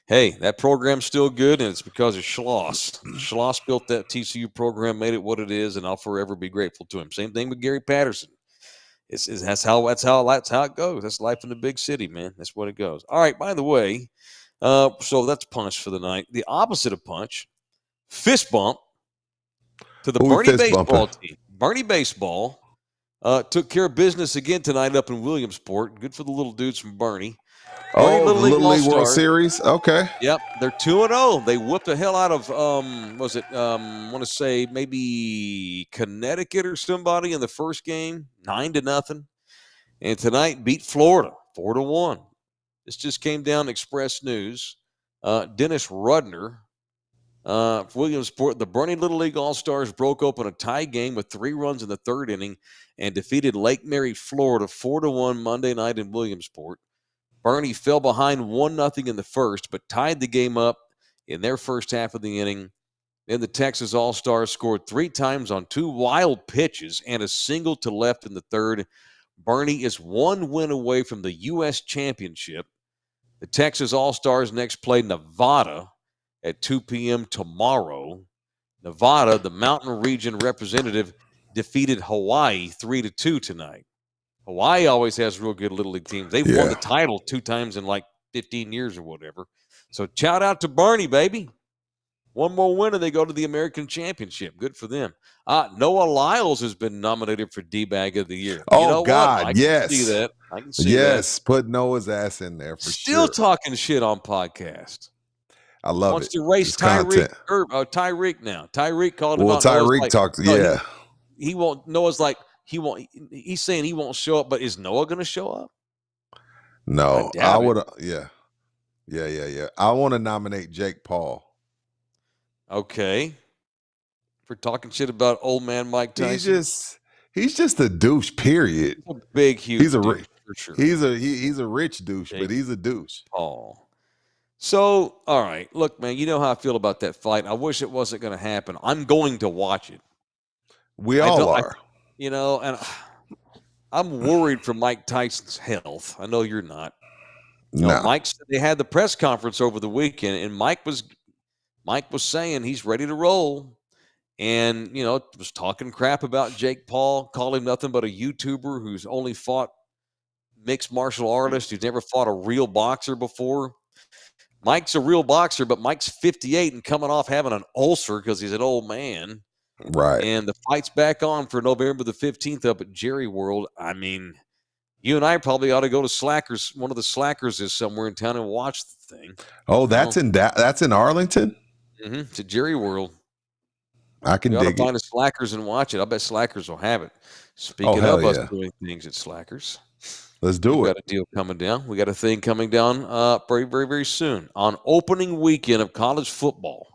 Hey, that program's still good, and it's because of Schloss. Schloss built that TCU program, made it what it is, and I'll forever be grateful to him. Same thing with Gary Patterson. That's how it goes. That's life in the big city, man. That's what it goes. All right. By the way, so that's punch for the night. The opposite of punch, fist bump to the Bernie baseball team. Bernie baseball took care of business again tonight up in Williamsport. Good for the little dudes from Bernie. Little League World Series. Okay. Yep, they're 2-0. They whooped the hell out of I want to say maybe Connecticut or somebody in the first game, 9-0, and tonight beat Florida 4-1. This just came down Express News. Dennis Rudner, Williamsport, the Bernie Little League All-Stars broke open a tie game with 3 runs in the third inning and defeated Lake Mary, Florida 4-1 Monday night in Williamsport. Bernie fell behind 1-0 in the first, but tied the game up in their first half of the inning. Then the Texas All-Stars scored 3 times on 2 wild pitches and a single to left in the third. Bernie is 1 win away from the U.S. Championship. The Texas All-Stars next play Nevada at 2 p.m. tomorrow. Nevada, the Mountain Region representative, defeated Hawaii 3-2 tonight. Hawaii always has real good Little League teams. They've won the title 2 times in like 15 years or whatever. So shout out to Bernie, baby. 1 more win and they go to the American Championship. Good for them. Noah Lyles has been nominated for D-Bag of the Year. Oh, God, yes. I can see that. I can see that. Yes, put Noah's ass in there for Still sure. talking shit on podcast. I love Wants it. to race Tyreek now. Tyreek called him out. Tyreek talked. He won't. Noah's like, he won't. He's saying he won't show up, but is Noah going to show up? No, I would. Yeah. I want to nominate Jake Paul. Okay. For talking shit about old man Mike Tyson. He's just a douche. Period. He's a big, huge douche, for sure. He's a rich douche, but he's a douche. Paul. So, all right. Look, man, you know how I feel about that fight. I wish it wasn't going to happen. I'm going to watch it. We all are. And I'm worried for Mike Tyson's health. I know you're not. No. They had the press conference over the weekend, and Mike was saying he's ready to roll. And, was talking crap about Jake Paul, called him nothing but a YouTuber who's only fought mixed martial artists, who's never fought a real boxer before. Mike's a real boxer, but Mike's 58 and coming off having an ulcer because he's an old man. Right. And the fight's back on for November the 15th up at Jerry World. I mean, you and I probably ought to go to Slackers. One of the Slackers is somewhere in town and watch the thing. Oh, that's in Arlington? Mm-hmm. It's at Jerry World. I can dig it. Find a Slackers and watch it. I bet Slackers will have it. Speaking of us doing things at Slackers. Let's do it. We got a deal coming down. We got a thing coming down very, very, very soon. On opening weekend of college football,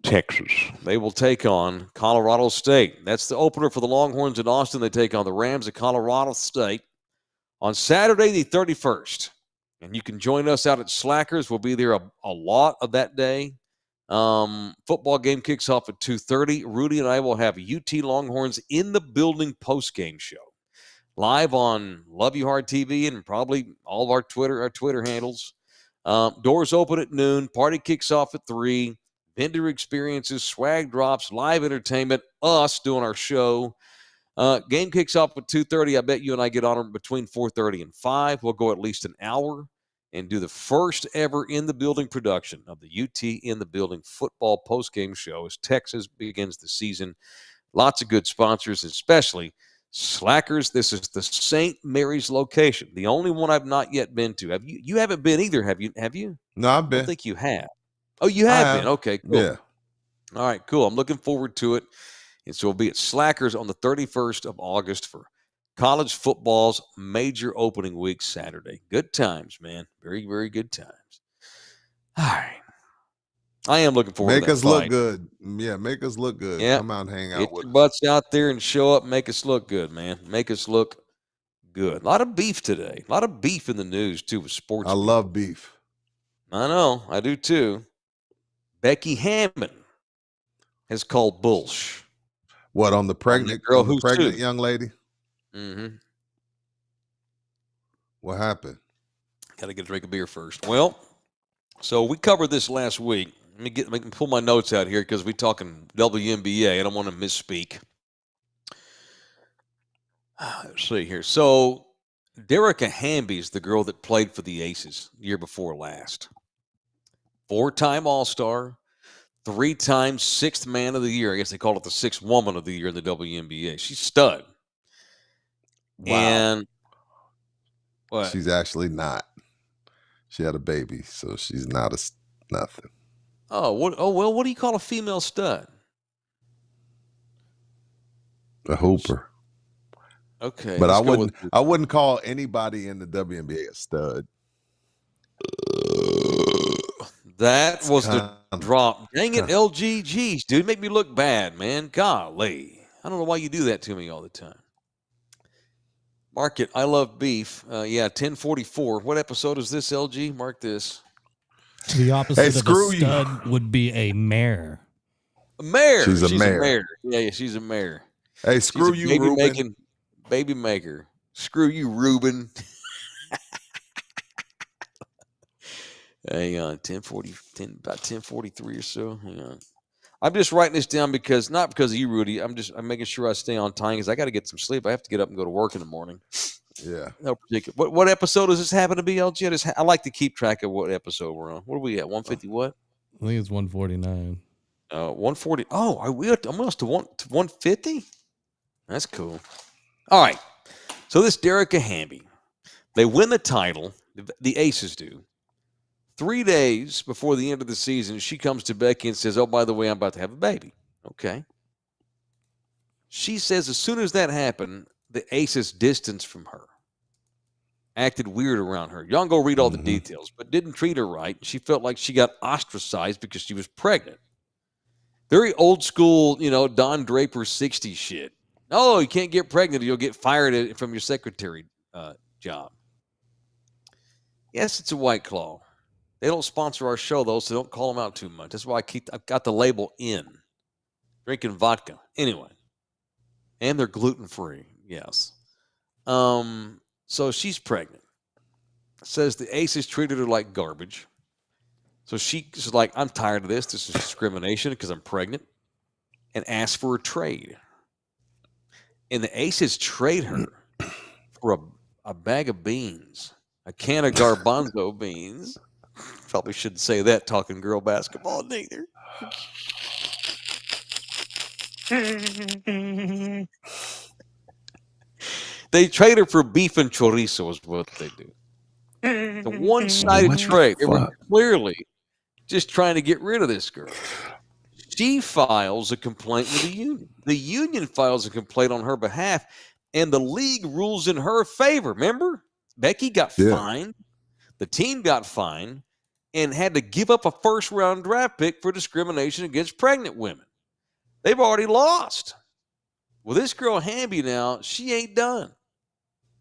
Texas, they will take on Colorado State. That's the opener for the Longhorns in Austin. They take on the Rams at Colorado State on Saturday the 31st. And you can join us out at Slackers. We'll be there a lot of that day. Football game kicks off at 2:30. Rudy and I will have UT Longhorns in the building post-game show. Live on Love You Hard TV and probably all of our Twitter handles. Doors open at noon. Party kicks off at 3. Vendor experiences, swag drops, live entertainment, us doing our show. Game kicks off at 2:30. I bet you and I get on between 4:30 and 5. We'll go at least an hour and do the first ever in the building production of the UT in the building football post-game show as Texas begins the season. Lots of good sponsors, especially Slackers. This is the St. Mary's location, the only one I've not yet been to. Have you? You haven't been either, have you? No, I've been. I don't think you have. Oh, you have been. Okay, cool. Yeah. All right, cool. I'm looking forward to it. And so we'll be at Slackers on the 31st of August for college football's major opening week Saturday. Good times, man. Very, very good times. All right. I am looking forward to that Make us fight. look good. Yeah, make us look good. Yeah. Come out and hang out Get with your us. butts out there and show up and make us look good, man. Make us look good. A lot of beef today. A lot of beef in the news, too, with sports. I love beef. I know. I do, too. Becky Hammond has called bullsh. What, on the pregnant girl on the who's pregnant two. young lady? Mm-hmm. What happened? Got to get a drink of beer first. Well, so we covered this last week. Let me pull my notes out here because we're talking WNBA. I don't want to misspeak. Let's see here. So, Derica Hamby is the girl that played for the Aces year before last. 4-time All-Star, 3-time Sixth Man of the Year. I guess they call it the Sixth Woman of the Year in the WNBA. She's stud. Wow. And what? She's actually not. She had a baby, so she's not nothing. Oh, well, what do you call a female stud? A hooper. Okay. But I wouldn't call anybody in the WNBA a stud. That was the drop. Dang it, LGGs, dude. Make me look bad, man. Golly. I don't know why you do that to me all the time. Mark it. I love beef. 1044. What episode is this, LG? Mark this. The opposite of a stud would be a mare. A mare. She's a mare. Yeah, she's a mare. Hey, screw you, Ruben. Baby maker. Screw you, Ruben. Hang on, about 10:43 or so. Hang on. I'm just writing this down not because of you, Rudy. I'm making sure I stay on time because I got to get some sleep. I have to get up and go to work in the morning. Yeah. No particular. What episode does this happen to be, LG? I like to keep track of what episode we're on. What are we at? 150 what? I think it's 149. 140. Oh, are we almost to 150? That's cool. All right. So this Derica Hamby, they win the title. The Aces do. 3 days before the end of the season, she comes to Becky and says, oh, by the way, I'm about to have a baby. Okay. She says as soon as that happened, the Aces distanced from her. acted weird around her. Y'all go read all the details, but didn't treat her right. She felt like she got ostracized because she was pregnant. Very old school, Don Draper 60s shit. Oh, you can't get pregnant, you'll get fired from your secretary job. Yes, it's a White Claw. They don't sponsor our show, though, so don't call them out too much. That's why I've got the label in. Drinking vodka. Anyway. And they're gluten-free. Yes. So she's pregnant. Says the Aces treated her like garbage. So she's like, I'm tired of this. This is discrimination because I'm pregnant. And asked for a trade. And the Aces trade her for a bag of beans. A can of garbanzo beans. Probably shouldn't say that talking girl basketball neither. They trade her for beef and chorizo is what they do. It's a one-sided trade. They were clearly just trying to get rid of this girl. She files a complaint with the union. The union files a complaint on her behalf, and the league rules in her favor. Remember? Becky got fined. The team got fined and had to give up a first-round draft pick for discrimination against pregnant women. They've already lost. Well, this girl Hamby now, she ain't done.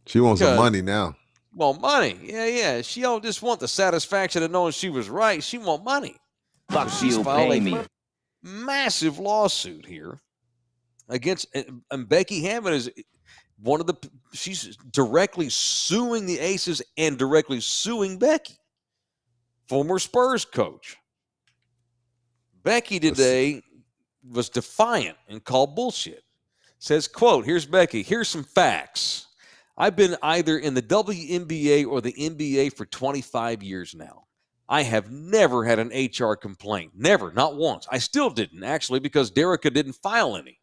She wants some money now. Well, money. Yeah. She don't just want the satisfaction of knowing she was right. She want money. Fuck you, pay me. Massive lawsuit here against, and Becky Hammond is she's directly suing the Aces and directly suing Becky, former Spurs coach. Becky today was defiant and called bullshit. Says, quote, here's Becky. Here's some facts. I've been either in the WNBA or the NBA for 25 years now. I have never had an HR complaint. Never, not once. I still didn't, actually, because Derica didn't file any.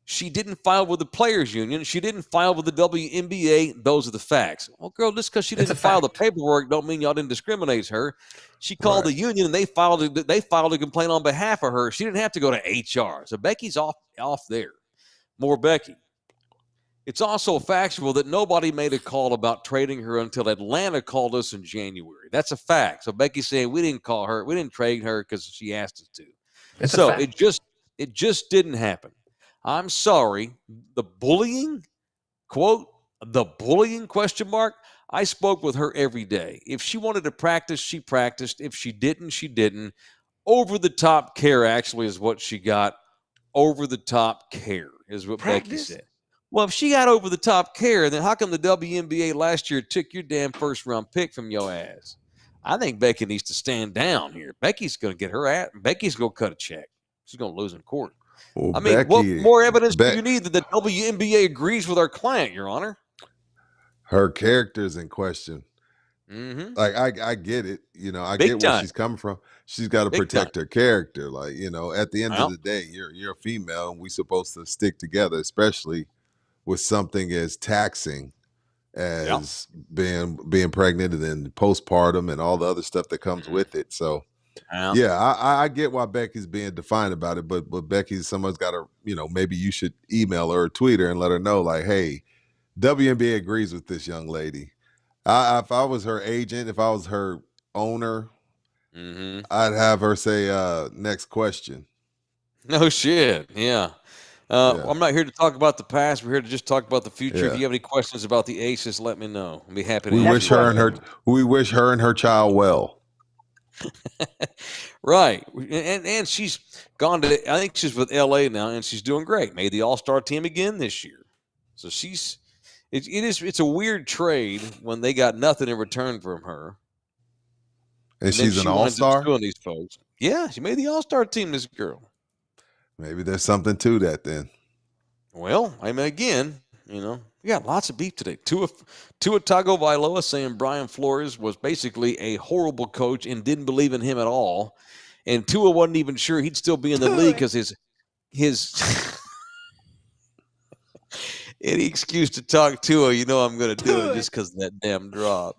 She didn't file with the Players Union. She didn't file with the WNBA. Those are the facts. Well, girl, just because she didn't file the paperwork don't mean y'all didn't discriminate her. She called the union, and they filed a complaint on behalf of her. She didn't have to go to HR. So Becky's off there. More Becky. It's also factual that nobody made a call about trading her until Atlanta called us in January. That's a fact. So Becky's saying we didn't call her. We didn't trade her because she asked us to. It just didn't happen. I'm sorry. The bullying, quote, the bullying, question mark, I spoke with her every day. If she wanted to practice, she practiced. If she didn't, she didn't. Over-the-top care, actually, is what she got. Over-the-top care is what Becky said. Well, if she got over-the-top care, then how come the WNBA last year took your damn first-round pick from your ass? I think Becky needs to stand down here. Becky's going to get her ass. Becky's going to cut a check. She's going to lose in court. Well, I mean, what more evidence do you need that the WNBA agrees with our client, Your Honor? Her character's in question. Mm-hmm. Like, I get it. I get where she's coming from. She's got to protect her character. Like, at the end of the day, you're a female, and we're supposed to stick together, especially with something as taxing as being pregnant and then postpartum and all the other stuff that comes with it. So, I get why Becky's being defiant about it, but someone's got to, maybe you should email her or tweet her and let her know, like, hey, WNBA agrees with this young lady. If I was her agent, if I was her owner, I'd have her say, next question. No shit. Yeah. I'm not here to talk about the past. We're here to just talk about the future. If you have any questions about the Aces, let me know. I'll be happy to We wish her and her child well. Right. And she's gone to, I think she's with LA now, and she's doing great. Made the All-Star team again this year. So it's a weird trade when they got nothing in return from her. And she's an All-Star? Doing these folks. Yeah, she made the All-Star team, this girl. Maybe there's something to that then. Well, I mean, again, we got lots of beef today. Tua Tagovailoa saying Brian Flores was basically a horrible coach and didn't believe in him at all. And Tua wasn't even sure he'd still be in the league because his any excuse to talk Tua, I'm going to do it just because of that damn drop.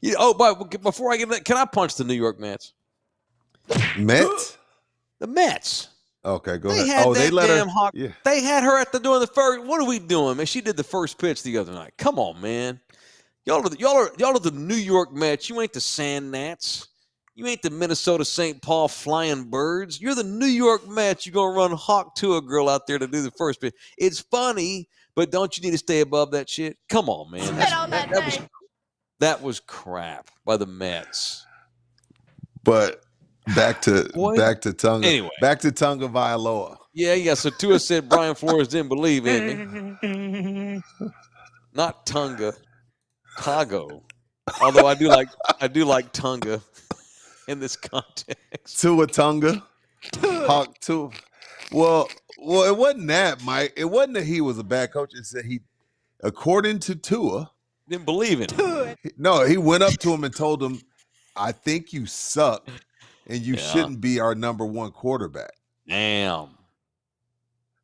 But before I get that, can I punch the New York Mets? Mets? The Mets. Okay, go They ahead. had Oh, that they let damn her. Hawk. Yeah. They had her at doing the first. What are we doing, man? She did the first pitch the other night. Come on, man. Y'all are the New York Mets. You ain't the Sand Gnats. You ain't the Minnesota St. Paul Flying Birds. You're the New York Mets. You're gonna run Hawk to a girl out there to do the first pitch. It's funny, but don't you need to stay above that shit? Come on, man. That was crap by the Mets. But back to Tonga. Anyway. Back to Tonga Vailoa. Yeah. So Tua said Brian Flores didn't believe in me. Not Tonga, Tago. Although I do like Tonga in this context. Tua Tonga. Hawk Tua. Well, it wasn't that, Mike. It wasn't that he was a bad coach. It said he, according to Tua, didn't believe in him. No, he went up to him and told him, I think you suck and you shouldn't be our number one quarterback. Damn.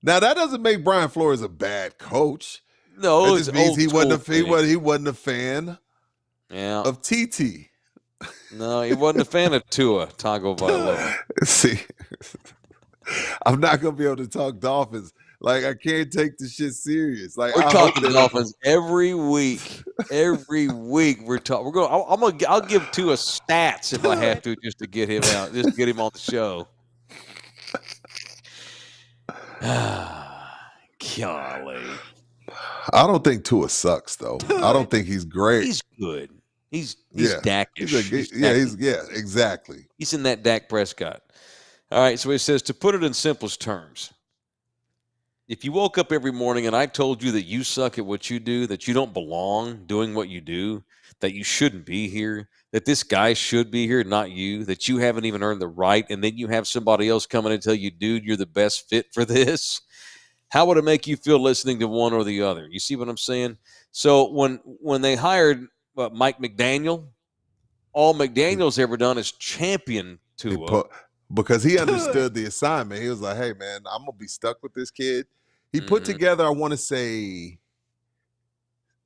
Now that doesn't make Brian Flores a bad coach. No, it just means he wasn't a fan of TT. No, he wasn't a fan of Tua Tagovailoa. See, I'm not gonna be able to talk Dolphins. Like, I can't take this shit serious. Like, we're talking Dolphins every week. Every week we're talking. I'll give Tua stats if I have to, just to get him out, just to get him on the show. Golly. I don't think Tua sucks though. I don't think he's great. He's good. He's Dak-ish. Exactly. He's in that Dak Prescott. All right, so it says, to put it in simplest terms, if you woke up every morning and I told you that you suck at what you do, that you don't belong doing what you do, that you shouldn't be here, that this guy should be here, not you, that you haven't even earned the right, and then you have somebody else come in and tell you, dude, you're the best fit for this, how would it make you feel listening to one or the other? You see what I'm saying? So when they hired Mike McDaniel, all McDaniel's ever done is champion Tua. Because he understood the assignment. He was like, hey, man, I'm going to be stuck with this kid. He put together, I want to say,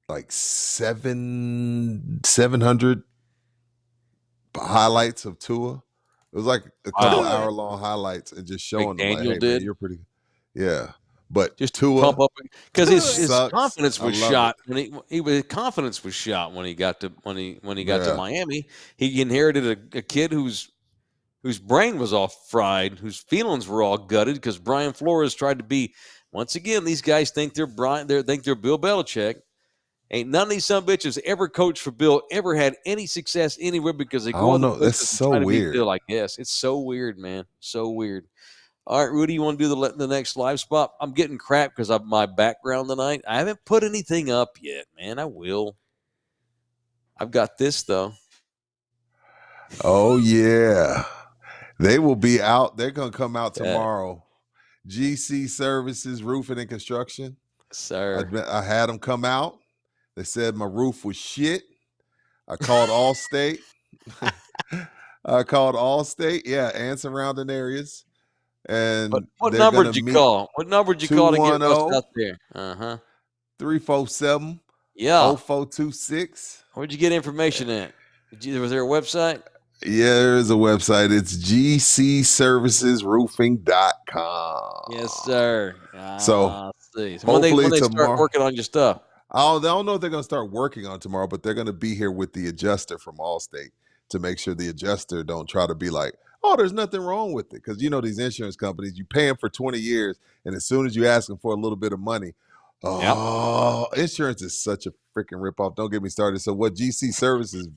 like 700 highlights of Tua. It was like a couple hour-long highlights and just showing them, like, hey, man, you're pretty – yeah. But just Tua, pump up because his confidence was shot when his confidence was shot when he got to to Miami. He inherited a kid whose brain was all fried, whose feelings were all gutted because Brian Flores tried to be. Once again, these guys think they're Bill Belichick. Ain't none of these son bitches ever coached for Bill, ever had any success anywhere because they go on the That's so weird. Bill, I guess it's so weird, man. So weird. All right, Rudy, you want to do the next live spot? I'm getting crap because of my background tonight. I haven't put anything up yet, man. I will. I've got this, though. Oh, yeah. They will be out. They're going to come out tomorrow. GC Services, Roofing and Construction. Sir. I had them come out. They said my roof was shit. I called Allstate. Yeah, and surrounding areas. And what number did you call? What number did you call to get us out there? 347 Yeah. 0426. Where'd you get information at? Was there a website? Yeah, there is a website. It's gcservicesroofing.com. Yes, sir. So when they start working on your stuff. I don't know if they're going to start working on tomorrow, but they're going to be here with the adjuster from Allstate to make sure the adjuster don't try to be like, oh, there's nothing wrong with it. Because, you know, these insurance companies, you pay them for 20 years, and as soon as you ask them for a little bit of money, insurance is such a freaking ripoff. Don't get me started. So what GC Services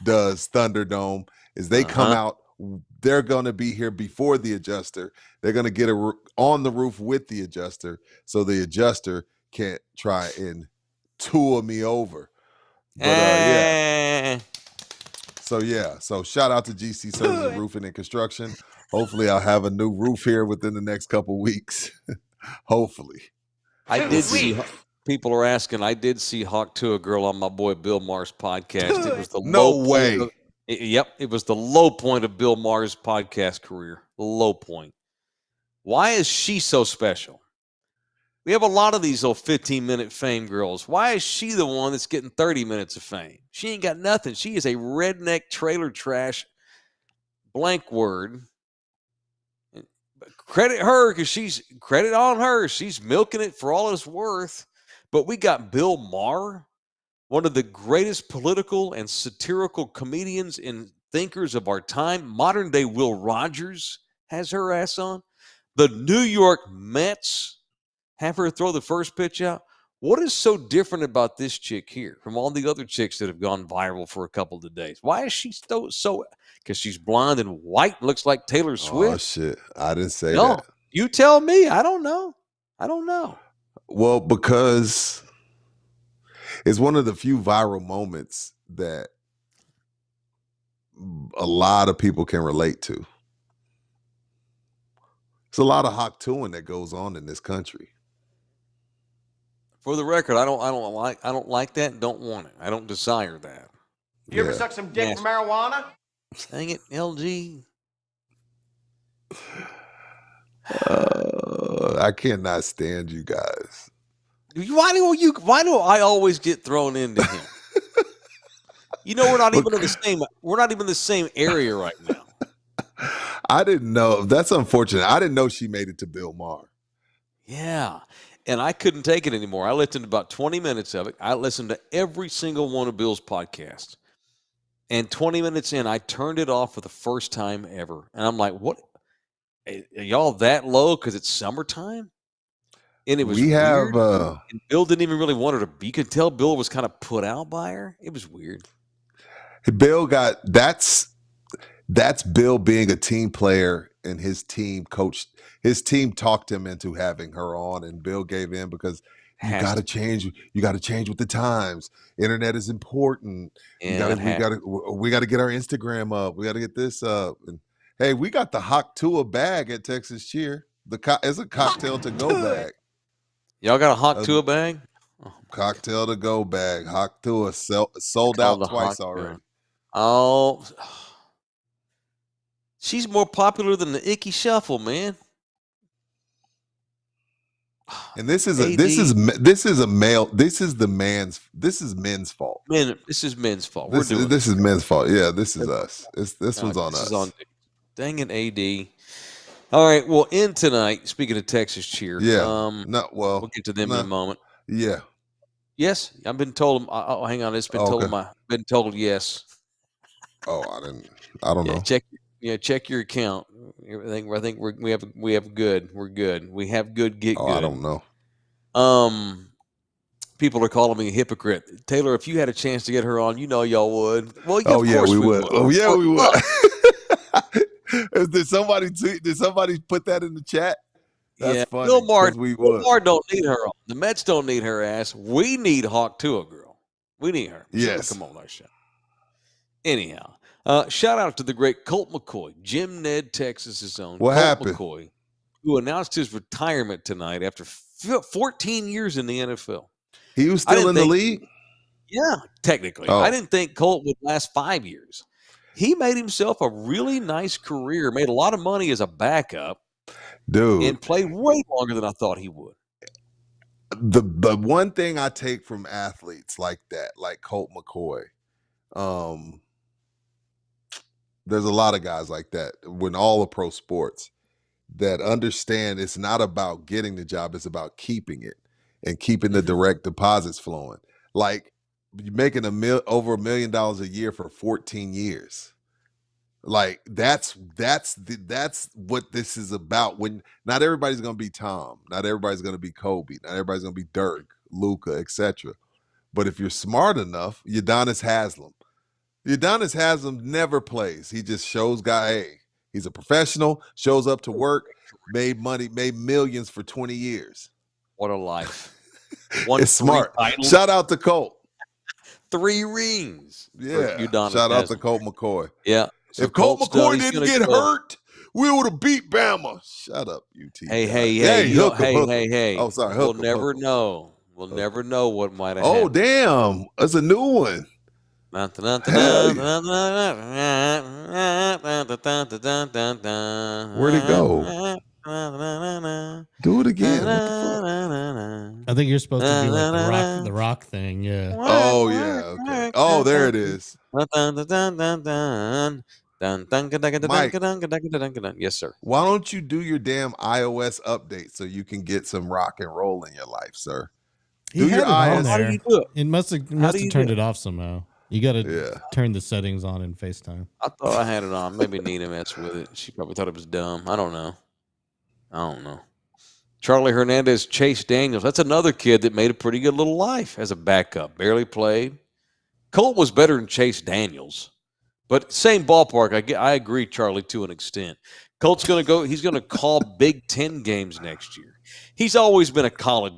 does, Thunderdome, is they come out. They're going to be here before the adjuster. They're going to get on the roof with the adjuster so the adjuster can't try and tour me over. But, So shout out to GC Services Roofing and Construction. Hopefully I'll have a new roof here within the next couple weeks. Hopefully. I did see people are asking. I did see Hawk to a girl on my boy Bill Maher's podcast. It was the it was the low point of Bill Maher's podcast career. The low point. Why is she so special? We have a lot of these little 15-minute fame girls. Why is she the one that's getting 30 minutes of fame? She ain't got nothing. She is a redneck trailer trash blank word. credit her because credit on her. She's milking it for all it's worth. But we got Bill Maher, one of the greatest political and satirical comedians and thinkers of our time. Modern day Will Rogers has her ass on. The New York Mets have her throw the first pitch out. What is so different about this chick here from all the other chicks that have gone viral for a couple of days? Why is she so? Because she's blonde and white, looks like Taylor Swift. Oh shit! I didn't say that. You tell me. I don't know. Well, because it's one of the few viral moments that a lot of people can relate to. It's a lot of hock-toing that goes on in this country. For the record, I don't like that. Don't want it. I don't desire that. You ever suck some dick for marijuana? Dang it, LG. I cannot stand you guys. Why do I always get thrown into him? We're not even in the same area right now. I didn't know. That's unfortunate. I didn't know she made it to Bill Maher. Yeah. And I couldn't take it anymore. I listened to about 20 minutes of it. I listened to every single one of Bill's podcasts. And 20 minutes in, I turned it off for the first time ever. And I'm like, what? Are y'all that low because it's summertime? And it was weird. And Bill didn't even really want her to be. You could tell Bill was kind of put out by her. It was weird. Bill that's Bill being a team player, and his team talked him into having her on, and Bill gave in because you got to change. You got to change with the times. Internet is important. We got to get our Instagram up. We got to get this up. And hey, we got the Hawk Tua bag at Texas Cheer. It's a cocktail to go bag. Y'all got a Hawk Tua bag? Cocktail to go bag. Hawk Tua sold out twice already. Oh, she's more popular than the Icky Shuffle, man. And this is men's fault. This is men's fault. This is men's fault. Yeah, this is us. This one's on us. Dang it, AD. All right, well, in tonight, speaking of Texas Cheer, we'll get to them in a moment. Yeah. Yes, I've been told. Hang on, it's been told. Been told yes. Oh, I don't know. Check your account. I think we have good. We're good. We have good. Get good. I don't know. People are calling me a hypocrite. Taylor, if you had a chance to get her on, y'all would. Well, of course we would. Oh yeah, we would. Did somebody put that in the chat? That's funny. Bill Maher don't need her on. The Mets don't need her ass. We need Hawk Tua, girl. We need her. Yes. Come on, nice shot. Anyhow, shout out to the great Colt McCoy, Jim Ned, Texas's own. What happened? McCoy, who announced his retirement tonight after 14 years in the NFL. He was still in the league? Yeah, technically. Oh. I didn't think Colt would last 5 years. He made himself a really nice career, made a lot of money as a backup. Dude. And played way longer than I thought he would. The one thing I take from athletes like that, like Colt McCoy, there's a lot of guys like that when all of pro sports that understand it's not about getting the job, it's about keeping it and keeping the direct deposits flowing. Like you're making over $1 million a year for 14 years. Like that's what this is about. When not everybody's gonna be Tom, not everybody's gonna be Kobe, not everybody's gonna be Dirk, Luka, etc. But if you're smart enough, Udonis Haslem never plays. He just shows hey, he's a professional, shows up to work, made money, made millions for 20 years. What a life. It's smart. Shout out to Colt. 3 rings. Yeah. Shout out to Colt McCoy. Yeah. So if Colt McCoy didn't get hurt, we would have beat Bama. Shut up, UT. Hey. Oh, sorry. We'll never know. We'll never know what might have happened. Oh, damn. That's a new one. Where'd it go? Do it again. I think you're supposed to do like the rock thing. Yeah. Oh, yeah. Okay. Oh, there it is. Mike, yes, sir. why don't you do your damn iOS update so you can get some rock and roll in your life, sir? He had it on there. How do you do it? It must have turned it off somehow. You got to turn the settings on in FaceTime. I thought I had it on. Maybe Nina messed with it. She probably thought it was dumb. I don't know. Charlie Hernandez, Chase Daniels. That's another kid that made a pretty good little life as a backup. Barely played. Colt was better than Chase Daniels. But same ballpark. I agree, Charlie, to an extent. Colt's going to go. He's going to call Big Ten games next year. He's always been a college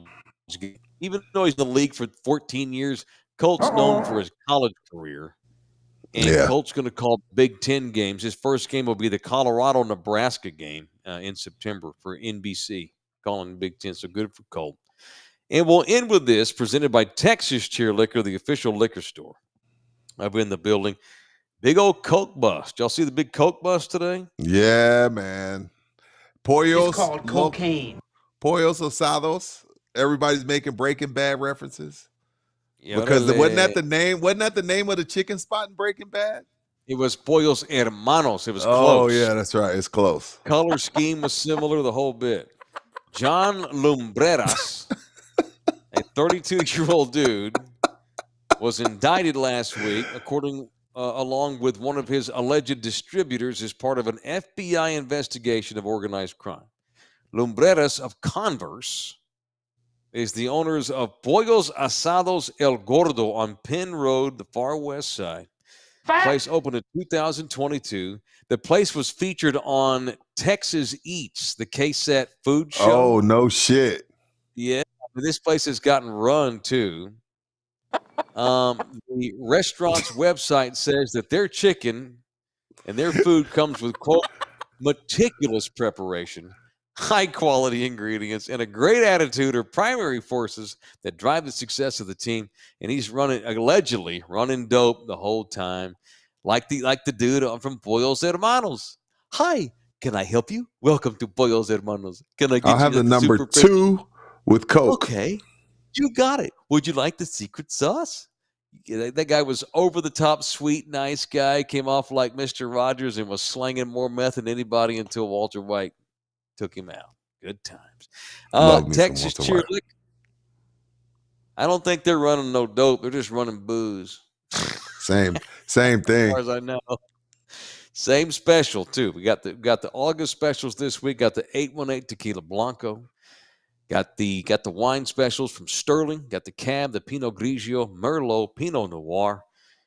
guy. Even though he's in the league for 14 years, Colt's known for his college career. And Colt's going to call Big Ten games. His first game will be the Colorado-Nebraska game in September for NBC, calling Big Ten. So good for Colt. And we'll end with this, presented by Texas Cheer Liquor, the official liquor store. I've been in the building. Big old Coke bust. Y'all see the big Coke bust today? Yeah, man. Pollos. It's called cocaine. Pollos asados. Everybody's making Breaking Bad references. Yeah, because wasn't that the name? Wasn't that the name of the chicken spot in Breaking Bad? It was Pollos Hermanos. It was close. Oh, yeah, that's right. It's close. Color scheme was similar, the whole bit. John Lumbreras, a 32-year-old dude, was indicted last week, along with one of his alleged distributors as part of an FBI investigation of organized crime. Lumbreras of Converse is the owners of Pollos Asados El Gordo on Penn Road, the far west side. The place opened in 2022. The place was featured on Texas Eats, the KSAT food show. Oh, no shit. Yeah, this place has gotten run too. The restaurant's website says that their chicken and their food comes with, quote, meticulous preparation, high-quality ingredients, and a great attitude are primary forces that drive the success of the team. And he's allegedly running dope the whole time, like the dude from Pollos Hermanos. Hi, can I help you? Welcome to Pollos Hermanos. Can I get I'll have the number 2 with Coke. Okay, you got it. Would you like the secret sauce? That guy was over the top, sweet, nice guy. Came off like Mr. Rogers and was slanging more meth than anybody until Walter White took him out. Good times. Texas Cheer Liquor. I don't think they're running no dope. They're just running booze. Same thing. As far as I know. Same special too. We got the August specials this week. Got the 818 Tequila Blanco. Got the wine specials from Sterling. Got the Cab, the Pinot Grigio, Merlot, Pinot Noir.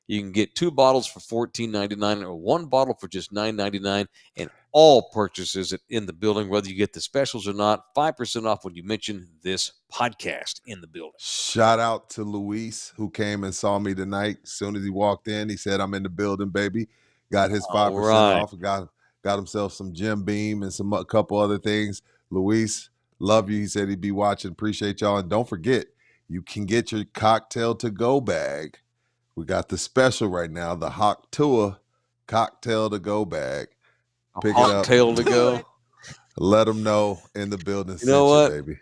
You can get 2 bottles for $14.99 or 1 bottle for just $9.99. And all purchases in the building, whether you get the specials or not, 5% off when you mention this podcast in the building. Shout out to Luis, who came and saw me tonight. As soon as he walked in, he said, "I'm in the building, baby." Got his 5% off. Got himself some Jim Beam and a couple other things. Luis, love you. He said he'd be watching. Appreciate y'all. And don't forget, you can get your cocktail to go bag. We got the special right now, the Hawk Tour cocktail to go bag. Pick it up. Cocktail to go. Let them know in the building. You know what? Baby.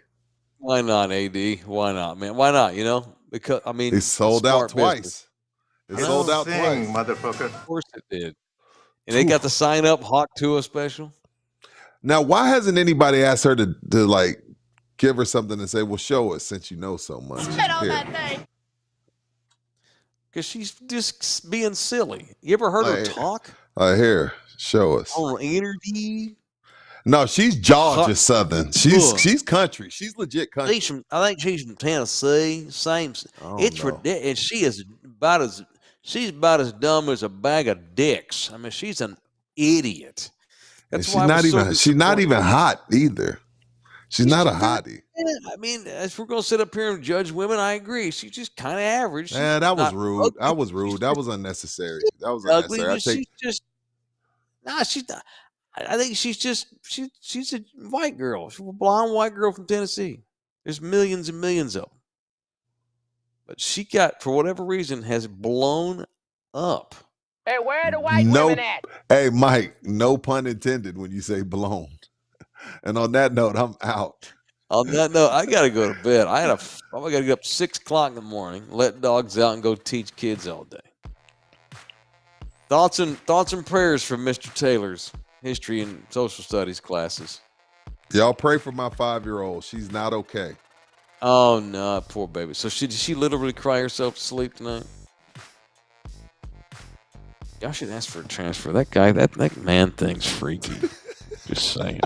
Why not, AD? Why not, man? Why not? Because it's sold out twice. It's sold out twice, motherfucker. Of course it did. And they got the sign up Hawk Tour special. Now, why hasn't anybody asked her to like give her something and say, "Well, show us since you know so much"? Spit on that thing. Because she's just being silly. You ever heard her talk? Here, show us. On energy. No, she's Georgia Southern. She's country. She's legit country. I think she's from Tennessee. Same. It's ridiculous. And she's about as dumb as a bag of dicks. I mean, she's an idiot. That's why she's not even hot either. She's not a hottie. I mean, if we're gonna sit up here and judge women, I agree. She's just kind of average. Yeah, that was rude. Ugly. That was rude. That was unnecessary. That was ugly. unnecessary. She's not. I think she's a white girl. She's a blonde white girl from Tennessee. There's millions and millions of them. But she for whatever reason, has blown up. Hey, where are the white women at? Hey, Mike, no pun intended when you say blown. And on that note, I'm out. On that note, I got to go to bed. I got to get up 6 o'clock in the morning, let dogs out, and go teach kids all day. Thoughts and prayers from Mr. Taylor's history and social studies classes. Y'all pray for my 5-year-old. She's not okay. Oh no, poor baby. So did she literally cry herself to sleep tonight? Y'all should ask for a transfer. That guy, that man thing's freaky. Just saying.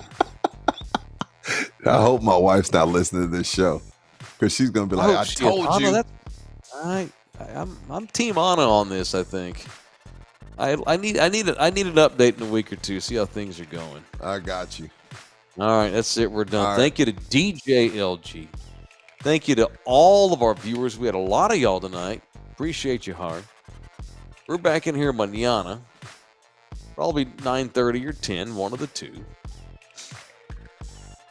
I hope my wife's not listening to this show, because she's gonna be like, "I told you." I'm Team Anna on this. I think. I need an update in a week or two. See how things are going. I got you. All right, that's it. We're done. Right. Thank you to DJ LG. Thank you to all of our viewers. We had a lot of y'all tonight. Appreciate you hard. We're back in here mañana. Probably 9:30 or 10, one of the two.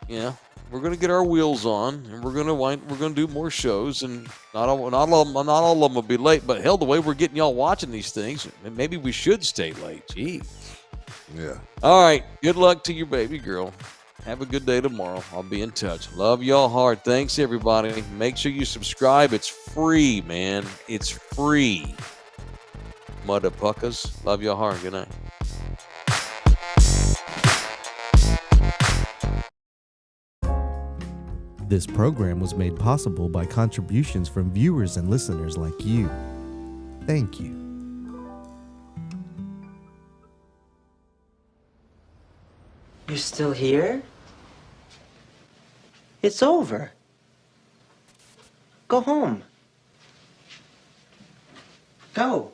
Yeah, we're gonna get our wheels on, and we're gonna do more shows, and not all of them will be late. But hell, the way we're getting y'all watching these things, maybe we should stay late. Gee. Yeah. All right. Good luck to your baby girl. Have a good day tomorrow. I'll be in touch. Love y'all hard. Thanks, everybody. Make sure you subscribe. It's free, man. It's free. Motherfuckers. Love y'all hard. Good night. This program was made possible by contributions from viewers and listeners like you. Thank you. You're still here? It's over. Go home. Go.